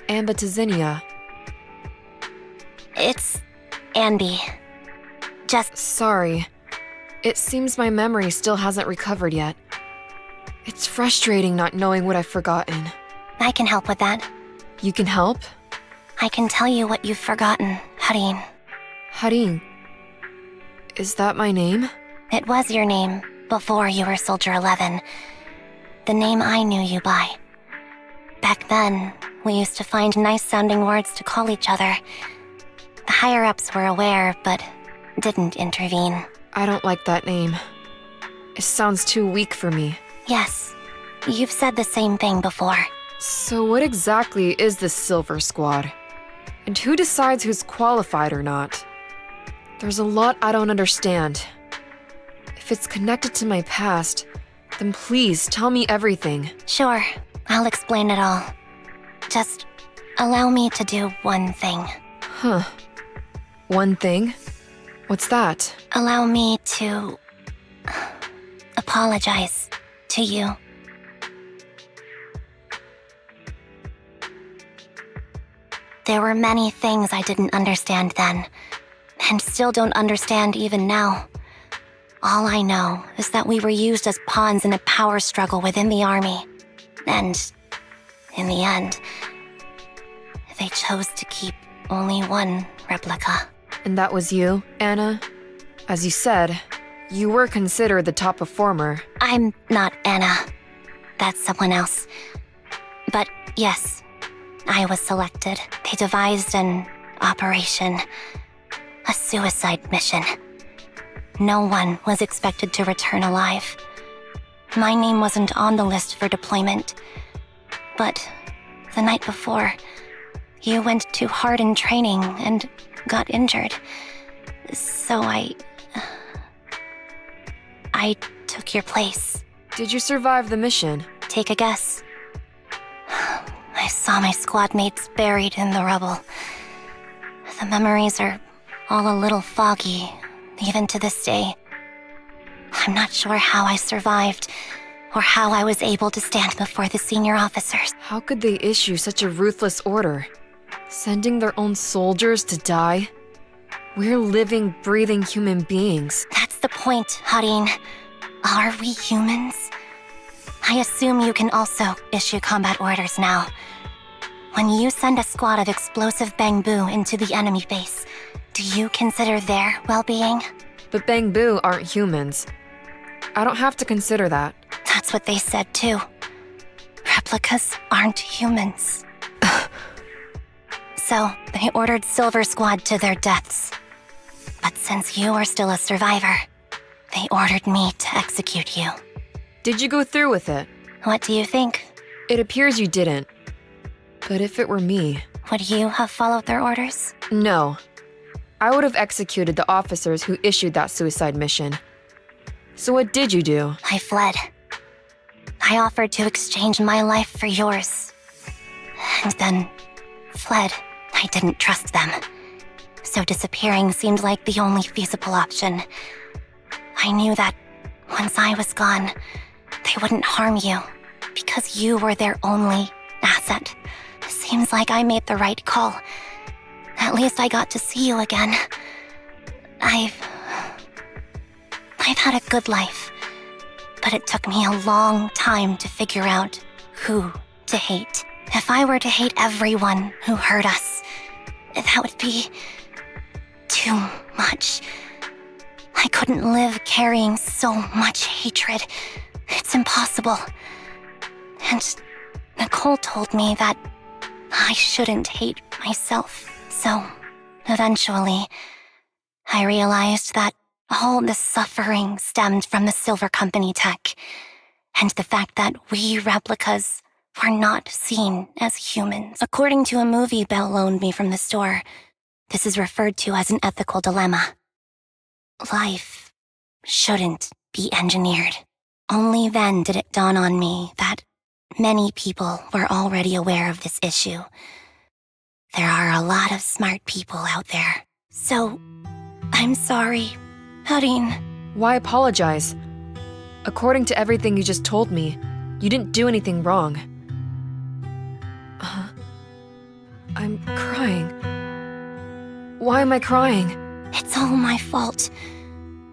Anby to Zinnia. It's Anby. Just Sorry. It seems my memory still hasn't recovered yet. It's frustrating not knowing what I've forgotten. I can help with that. You can help? I can tell you what you've forgotten, Harin. Harin. Is that my name? It was your name before you were Soldier 11. The name I knew you by. Back then, we used to find nice-sounding words to call each other. The higher-ups were aware, but didn't intervene. I don't like that name. It sounds too weak for me. Yes, you've said the same thing before. So what exactly is this Silver Squad? And who decides who's qualified or not? There's a lot I don't understand. If it's connected to my past, then please tell me everything. Sure, I'll explain it all. Just allow me to do one thing. Huh. One thing? What's that? Allow me to apologize to you. There were many things I didn't understand then, and still don't understand even now. All I know is that we were used as pawns in a power struggle within the army. And, in the end, they chose to keep only one replica. And that was you, Anna? As you said, you were considered the top performer. I'm not Anna. That's someone else. But yes, I was selected. They devised an operation, a suicide mission. No one was expected to return alive. My name wasn't on the list for deployment. But the night before, you went too hard in training and got injured. So I took your place. Did you survive the mission? Take a guess. I saw my squad mates buried in the rubble. The memories are all a little foggy, even to this day. I'm not sure how I survived, or how I was able to stand before the senior officers. How could they issue such a ruthless order? Sending their own soldiers to die? We're living, breathing human beings. That's the point, Harin. Are we humans? I assume you can also issue combat orders now. When you send a squad of explosive bamboo into the enemy base, do you consider their well-being? But Bangbu aren't humans. I don't have to consider that. That's what they said too. Replicas aren't humans. So, they ordered Silver Squad to their deaths. But since you are still a survivor, they ordered me to execute you. Did you go through with it? What do you think? It appears you didn't. But if it were me... Would you have followed their orders? No. I would have executed the officers who issued that suicide mission. So what did you do? I fled. I offered to exchange my life for yours. And then fled. I didn't trust them. So disappearing seemed like the only feasible option. I knew that once I was gone, they wouldn't harm you, because you were their only asset. Seems like I made the right call. At least I got to see you again. I've had a good life, but it took me a long time to figure out who to hate. If I were to hate everyone who hurt us, that would be too much. I couldn't live carrying so much hatred. It's impossible. And Nicole told me that I shouldn't hate myself. So, eventually, I realized that all the suffering stemmed from the Silver Company tech, and the fact that we replicas were not seen as humans. According to a movie Belle loaned me from the store, this is referred to as an ethical dilemma. Life shouldn't be engineered. Only then did it dawn on me that many people were already aware of this issue. There are a lot of smart people out there. So, I'm sorry, Harin. Why apologize? According to everything you just told me, you didn't do anything wrong. I'm crying. Why am I crying? It's all my fault.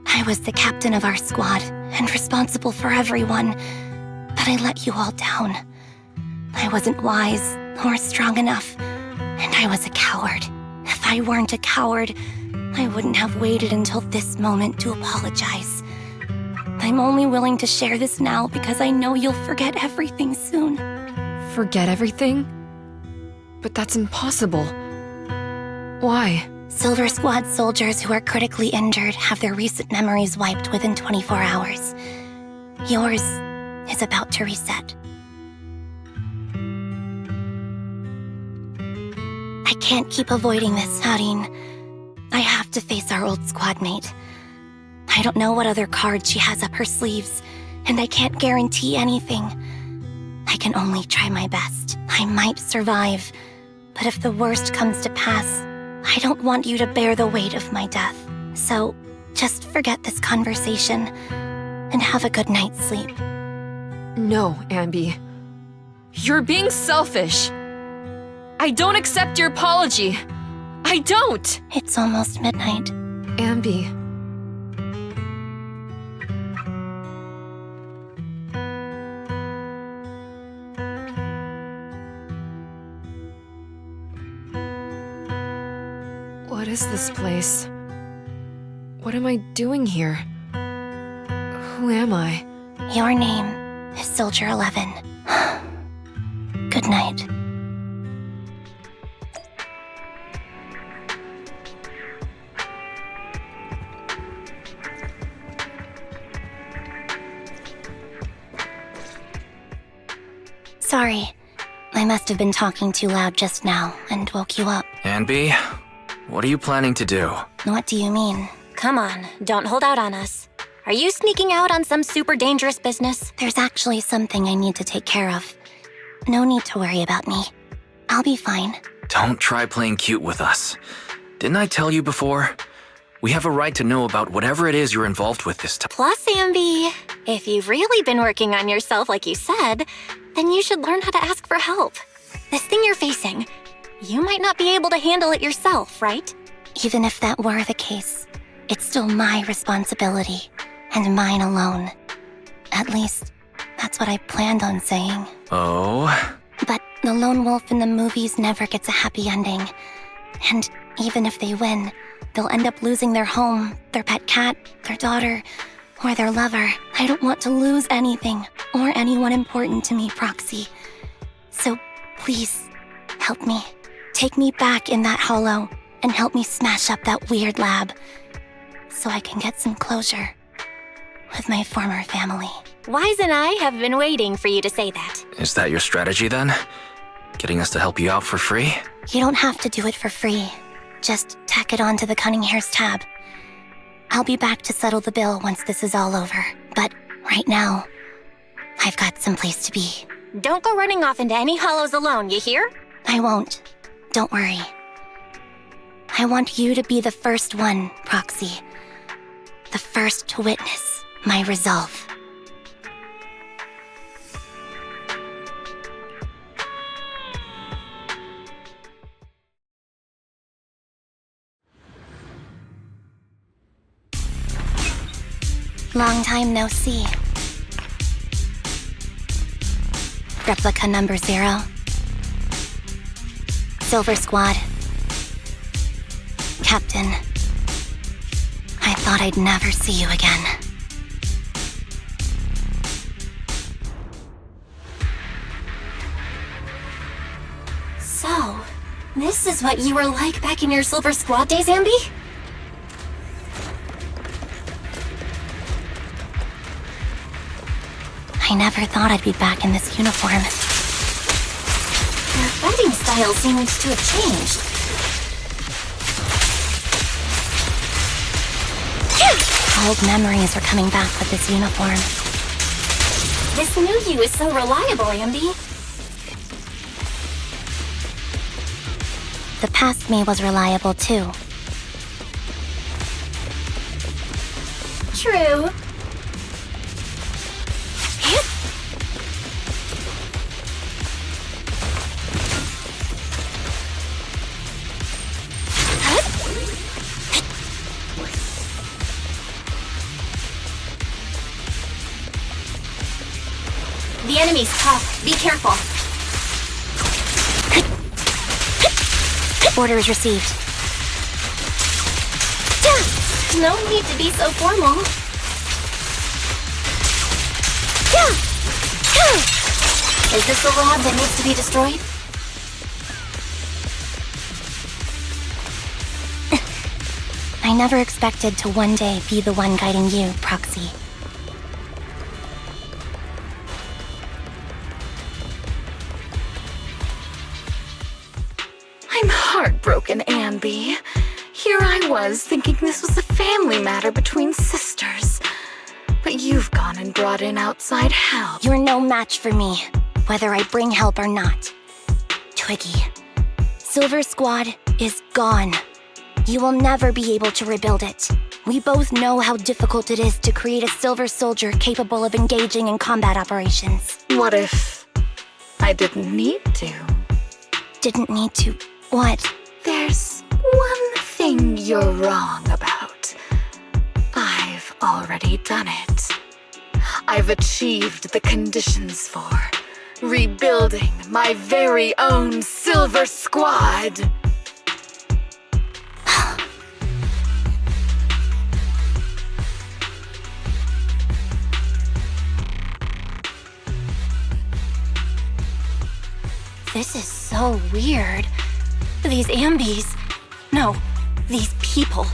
I was the captain of our squad and responsible for everyone, but I let you all down. I wasn't wise or strong enough, and I was a coward. If I weren't a coward, I wouldn't have waited until this moment to apologize. I'm only willing to share this now because I know you'll forget everything soon. Forget everything? But that's impossible. Why? Silver Squad soldiers who are critically injured have their recent memories wiped within 24 hours. Yours is about to reset. I can't keep avoiding this, Hareen. I have to face our old squad mate. I don't know what other cards she has up her sleeves, and I can't guarantee anything. I can only try my best. I might survive, but if the worst comes to pass, I don't want you to bear the weight of my death. So, just forget this conversation and have a good night's sleep. No, Anby. You're being selfish. I don't accept your apology. I don't! It's almost midnight. Anby. What is this place? What am I doing here? Who am I? Your name is Soldier 11. Good night. Sorry. I must have been talking too loud just now and woke you up. Anby, what are you planning to do? What do you mean? Come on, don't hold out on us. Are you sneaking out on some super dangerous business? There's actually something I need to take care of. No need to worry about me. I'll be fine. Don't try playing cute with us. Didn't I tell you before? We have a right to know about whatever it is you're involved with this time. Plus, Anby, if you've really been working on yourself like you said, then you should learn how to ask for help. This thing you're facing, you might not be able to handle it yourself, right? Even if that were the case, it's still my responsibility, and mine alone. At least, that's what I planned on saying. Oh? But the lone wolf in the movies never gets a happy ending. And even if they win, they'll end up losing their home, their pet cat, their daughter, or their lover. I don't want to lose anything, or anyone important to me, Proxy. So please, help me. Take me back in that hollow, and help me smash up that weird lab, so I can get some closure with my former family. Wise and I have been waiting for you to say that. Is that your strategy then? Getting us to help you out for free? You don't have to do it for free. Just tack it onto the Cunning Hair's tab. I'll be back to settle the bill once this is all over. But right now, I've got someplace to be. Don't go running off into any hollows alone, you hear? I won't. Don't worry. I want you to be the first one, Proxy. The first to witness my resolve. Long time no see. Replica number 0. Silver Squad. Captain. I thought I'd never see you again. So, this is what you were like back in your Silver Squad days, Anby? I never thought I'd be back in this uniform. Your fighting style seems to have changed. Old memories are coming back with this uniform. This new you is so reliable, Anby. The past me was reliable too. True. The enemy's tough. Be careful. Orders received. No need to be so formal. Is this the lab that needs to be destroyed? I never expected to one day be the one guiding you, Proxy. I'm heartbroken, Anby. Here I was, thinking this was a family matter between sisters. But you've gone and brought in outside help. You're no match for me, whether I bring help or not. Twiggy, Silver Squad is gone. You will never be able to rebuild it. We both know how difficult it is to create a Silver Soldier capable of engaging in combat operations. What if I didn't need to? Didn't need to. What? There's one thing you're wrong about. I've already done it. I've achieved the conditions for rebuilding my very own Silver Squad. This is so weird. These Ambys... No, these people.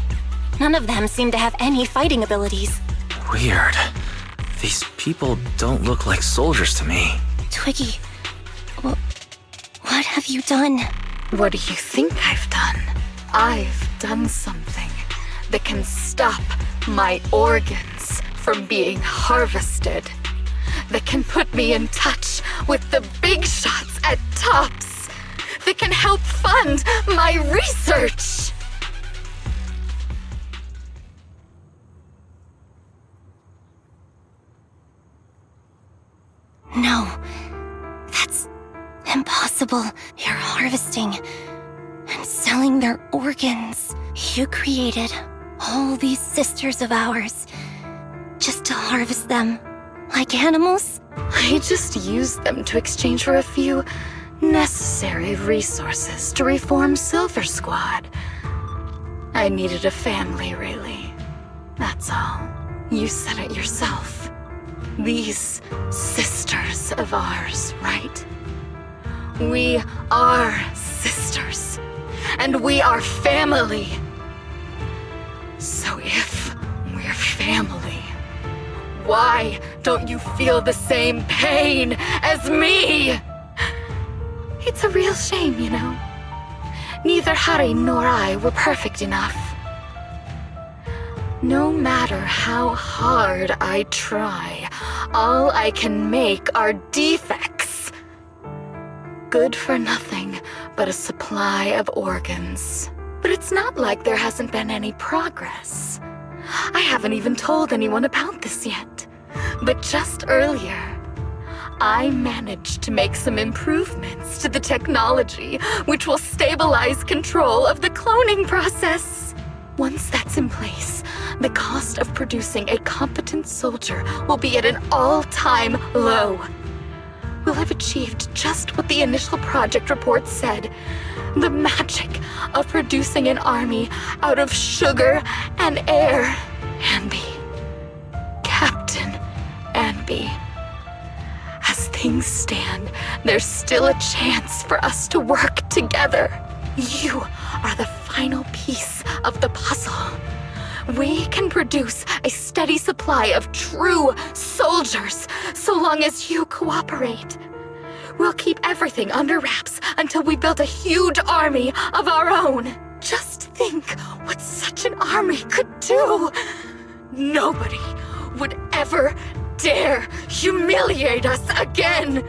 None of them seem to have any fighting abilities. Weird. These people don't look like soldiers to me. Twiggy, what have you done? What do you think I've done? I've done something that can stop my organs from being harvested. That can put me in touch with the big shots at TOPS. That can help fund my research. No, that's impossible. You're harvesting and selling their organs. You created all these sisters of ours just to harvest them like animals? I just used them to exchange for a few necessary resources to reform Silver Squad. I needed a family, really. That's all. You said it yourself. These sisters of ours, right? We are sisters, and we are family. So if we're family, why don't you feel the same pain as me? It's a real shame, you know. Neither Hari nor I were perfect enough. No matter how hard I try, all I can make are defects. Good for nothing but a supply of organs. But it's not like there hasn't been any progress. I haven't even told anyone about this yet. But just earlier, I managed to make some improvements to the technology which will stabilize control of the cloning process. Once that's in place, the cost of producing a competent soldier will be at an all-time low. We'll have achieved just what the initial project report said. The magic of producing an army out of sugar and air. Anby. Captain Anby. As things stand, there's still a chance for us to work together. You are the final piece of the puzzle. We can produce a steady supply of true soldiers so long as you cooperate. We'll keep everything under wraps until we build a huge army of our own. Just think what such an army could do. Nobody would ever dare humiliate us again.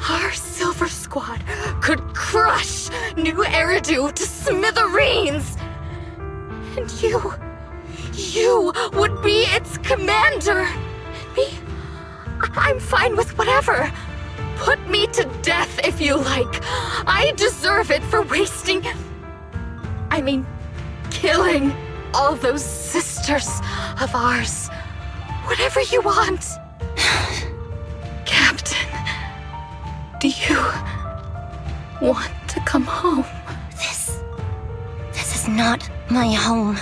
Our Silver Squad could crush New Eridu to smithereens. And you would be its commander. Me, I'm fine with whatever. Put me to death if you like. I deserve it for killing all those sisters of ours. Whatever you want. Captain. want to come home. This is not my home.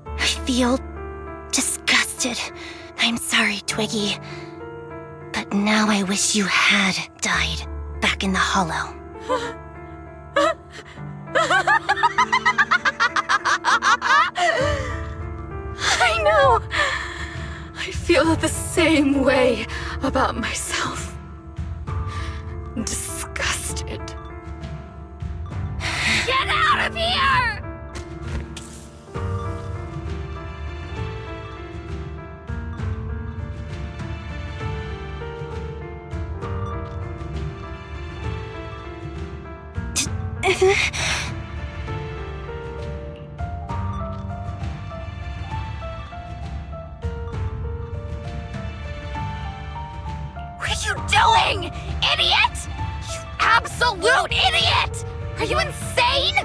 I feel disgusted. I'm sorry, Twiggy. But now I wish you had died back in the hollow. I know. I feel the same way about myself. Disgusted. Get out of here! What are you doing, idiot? You absolute idiot! Are you insane?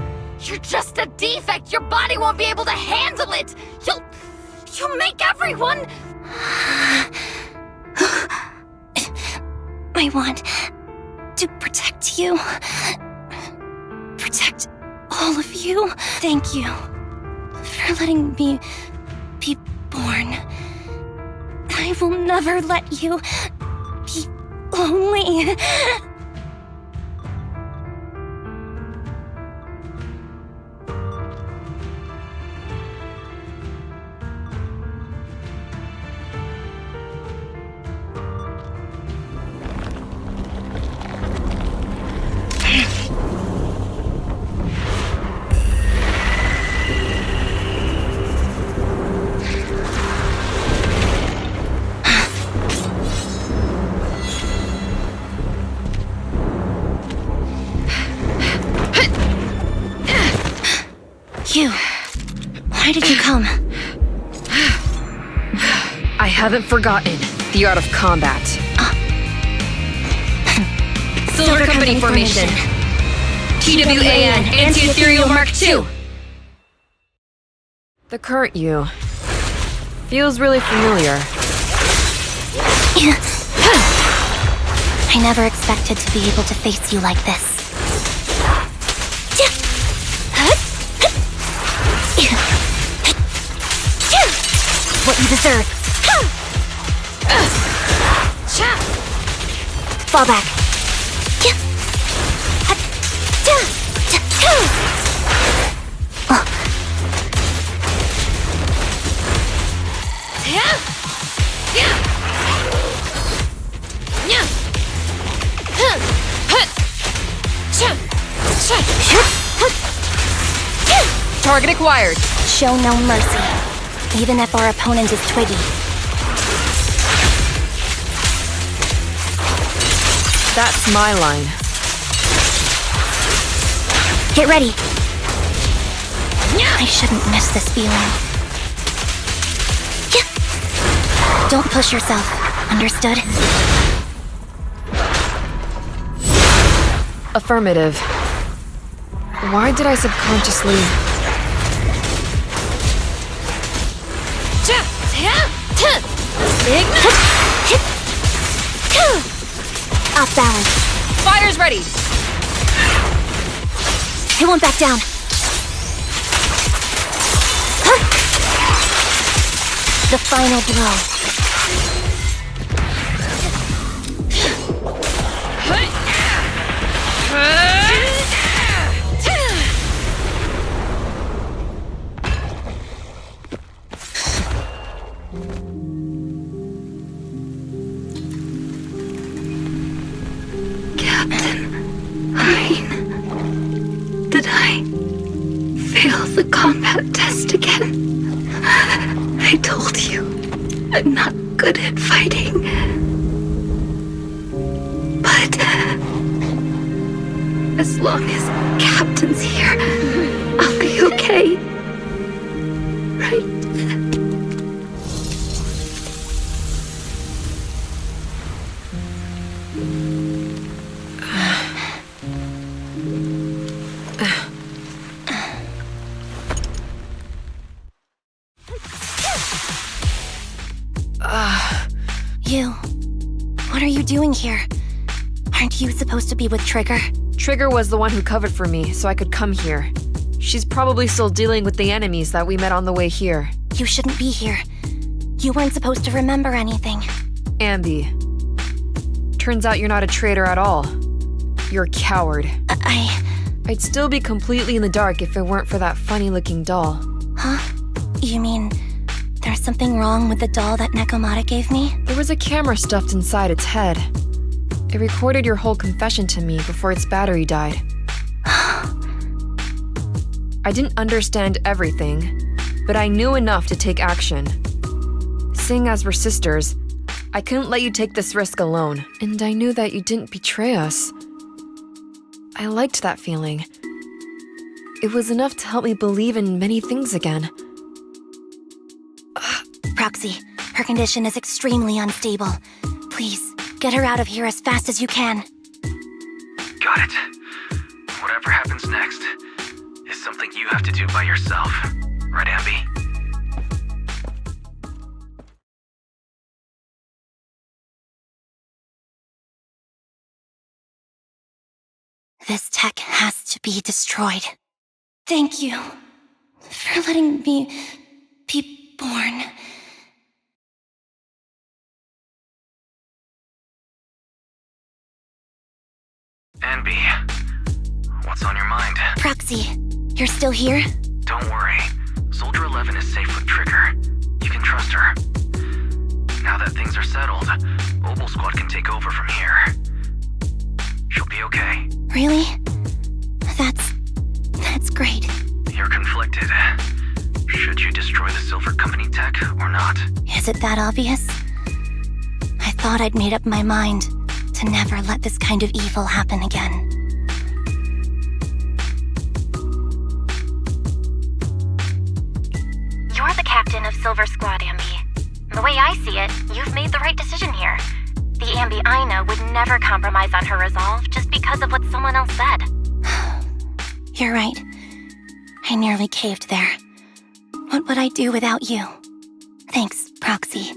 You're just a defect. Your body won't be able to handle it. You'll make everyone... I want to protect you. Protect all of you. Thank you for letting me be born. I will never let you be lonely. You, why did you come? I haven't forgotten the art of combat. Silver Company formation. TWAN, Anti-Ethereal Mark II. The current you feels really familiar. I never expected to be able to face you like this. What you deserve. Fall back. Target acquired. Show no mercy, even if our opponent is Twiggy. That's my line. Get ready. I shouldn't miss this feeling. Don't push yourself, understood? Affirmative. Why did I subconsciously... Off balance. Fire's ready! It won't back down. The final blow. Did I fail the combat test again? I told you, I'm not good at fighting. But as long as Captain's here, I'll be okay. Right? You, what are you doing here? Aren't you supposed to be with Trigger? Trigger was the one who covered for me, so I could come here. She's probably still dealing with the enemies that we met on the way here. You shouldn't be here. You weren't supposed to remember anything. Anby. Turns out you're not a traitor at all. You're a coward. I'd still be completely in the dark if it weren't for that funny-looking doll. Huh? You mean there's something wrong with the doll that Nekomata gave me? There was a camera stuffed inside its head. It recorded your whole confession to me before its battery died. I didn't understand everything, but I knew enough to take action. Seeing as we're sisters, I couldn't let you take this risk alone, and I knew that you didn't betray us. I liked that feeling. It was enough to help me believe in many things again. Proxy, her condition is extremely unstable. Please, get her out of here as fast as you can. Got it. Whatever happens next is something you have to do by yourself. Right, Anby? This tech has to be destroyed. Thank you for letting me be born. Anby, what's on your mind? Proxy, you're still here? Don't worry. Soldier 11 is safe with Trigger. You can trust her. Now that things are settled, Mobile Squad can take over from here. She'll be okay. Really? That's great. You're conflicted. Should you destroy the Silver Company tech or not? Is it that obvious? I thought I'd made up my mind to never let this kind of evil happen again. You're the captain of Silver Squad, Anby. The way I see it, you've made the right decision here. The Anby I know would never compromise on her resolve just because of what someone else said. You're right. I nearly caved there. What would I do without you? Thanks, Proxy.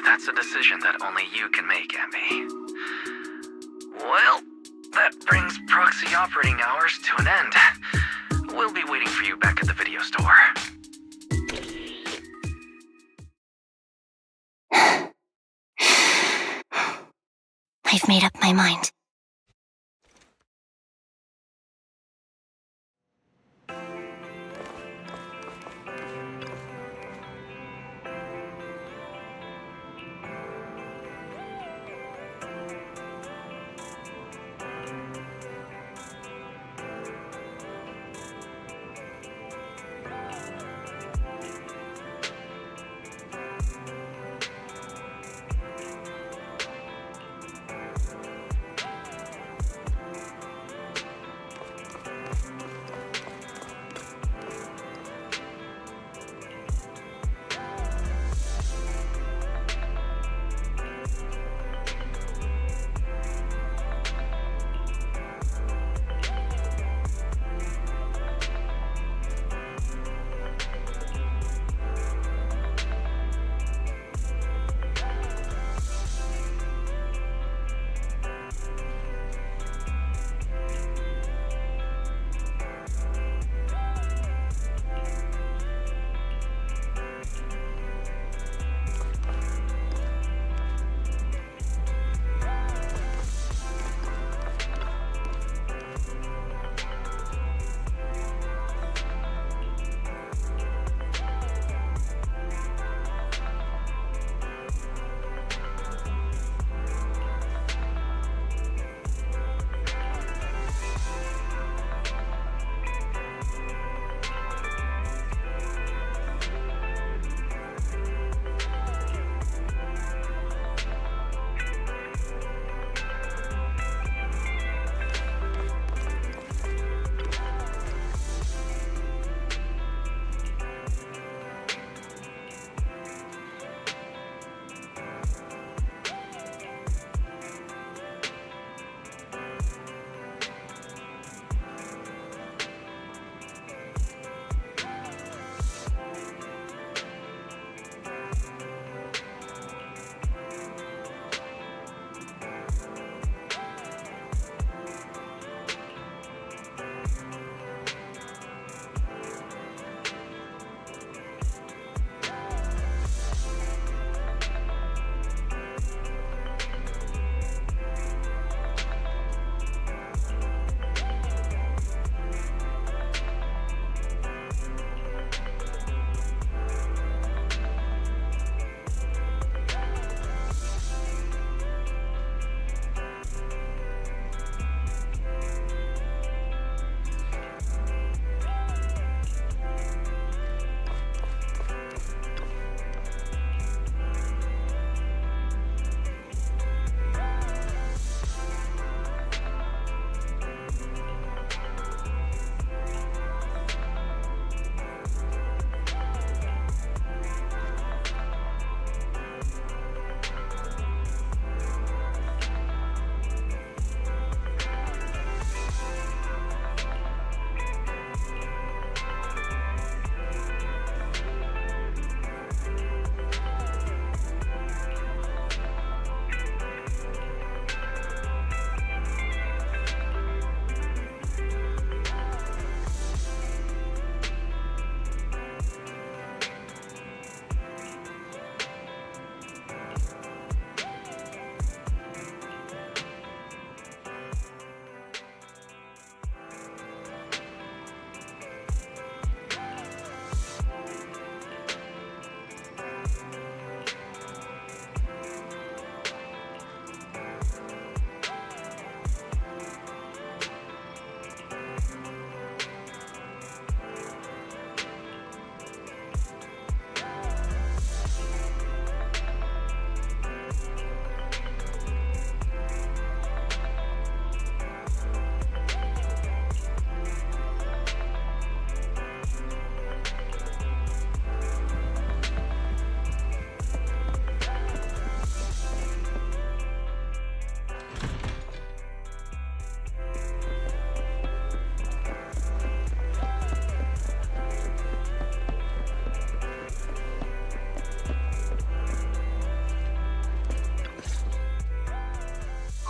That's a decision that only you can make, Anby. Well, that brings proxy operating hours to an end. We'll be waiting for you back at the video store. I've made up my mind.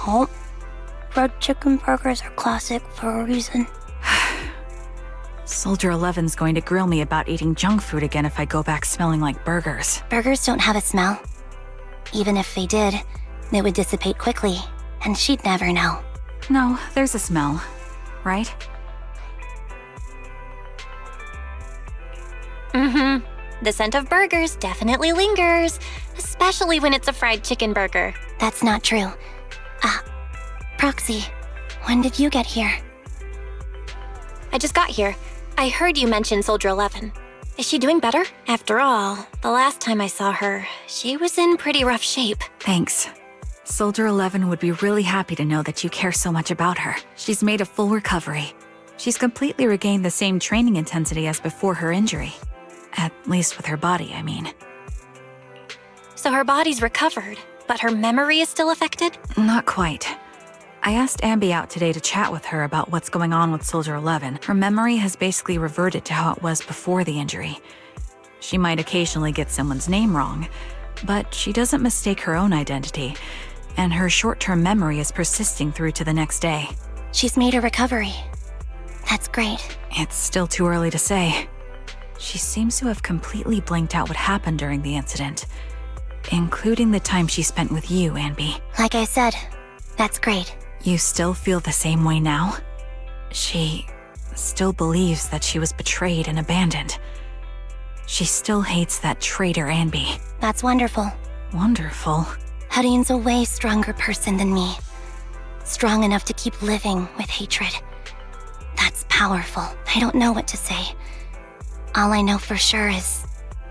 Oh, fried chicken burgers are classic for a reason. Soldier 11's going to grill me about eating junk food again if I go back smelling like burgers. Burgers don't have a smell. Even if they did, it would dissipate quickly, and she'd never know. No, there's a smell, right? Mm-hmm. The scent of burgers definitely lingers, especially when it's a fried chicken burger. That's not true. Proxy, when did you get here? I just got here. I heard you mention Soldier 11. Is she doing better? After all, the last time I saw her, she was in pretty rough shape. Thanks. Soldier 11 would be really happy to know that you care so much about her. She's made a full recovery. She's completely regained the same training intensity as before her injury. At least with her body, I mean. So her body's recovered, but her memory is still affected? Not quite. I asked Anby out today to chat with her about what's going on with Soldier 11. Her memory has basically reverted to how it was before the injury. She might occasionally get someone's name wrong, but she doesn't mistake her own identity, and her short-term memory is persisting through to the next day. She's made a recovery. That's great. It's still too early to say. She seems to have completely blanked out what happened during the incident, including the time she spent with you, Anby. Like I said, that's great. You still feel the same way now? She still believes that she was betrayed and abandoned. She still hates that traitor Anby. That's wonderful. Wonderful? Hudeen's a way stronger person than me. Strong enough to keep living with hatred. That's powerful. I don't know what to say. All I know for sure is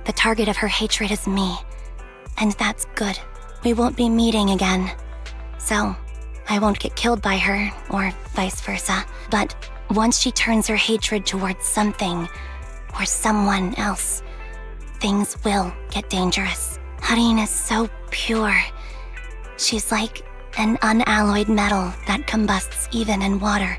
the target of her hatred is me. And that's good. We won't be meeting again. So, I won't get killed by her, or vice versa. But once she turns her hatred towards something, or someone else, things will get dangerous. Hudeen is so pure. She's like an unalloyed metal that combusts even in water.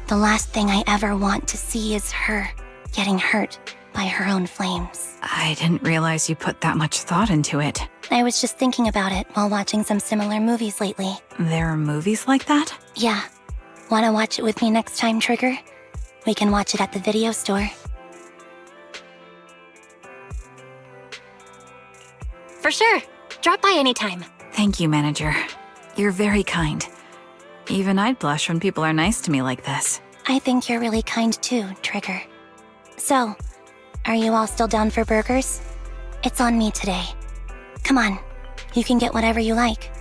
The last thing I ever want to see is her getting hurt by her own flames. I didn't realize you put that much thought into it. I was just thinking about it while watching some similar movies lately. There are movies like that? Yeah. Wanna watch it with me next time, Trigger? We can watch it at the video store. For sure. Drop by anytime. Thank you, Manager. You're very kind. Even I'd blush when people are nice to me like this. I think you're really kind too, Trigger. So, are you all still down for burgers? It's on me today. Come on, you can get whatever you like.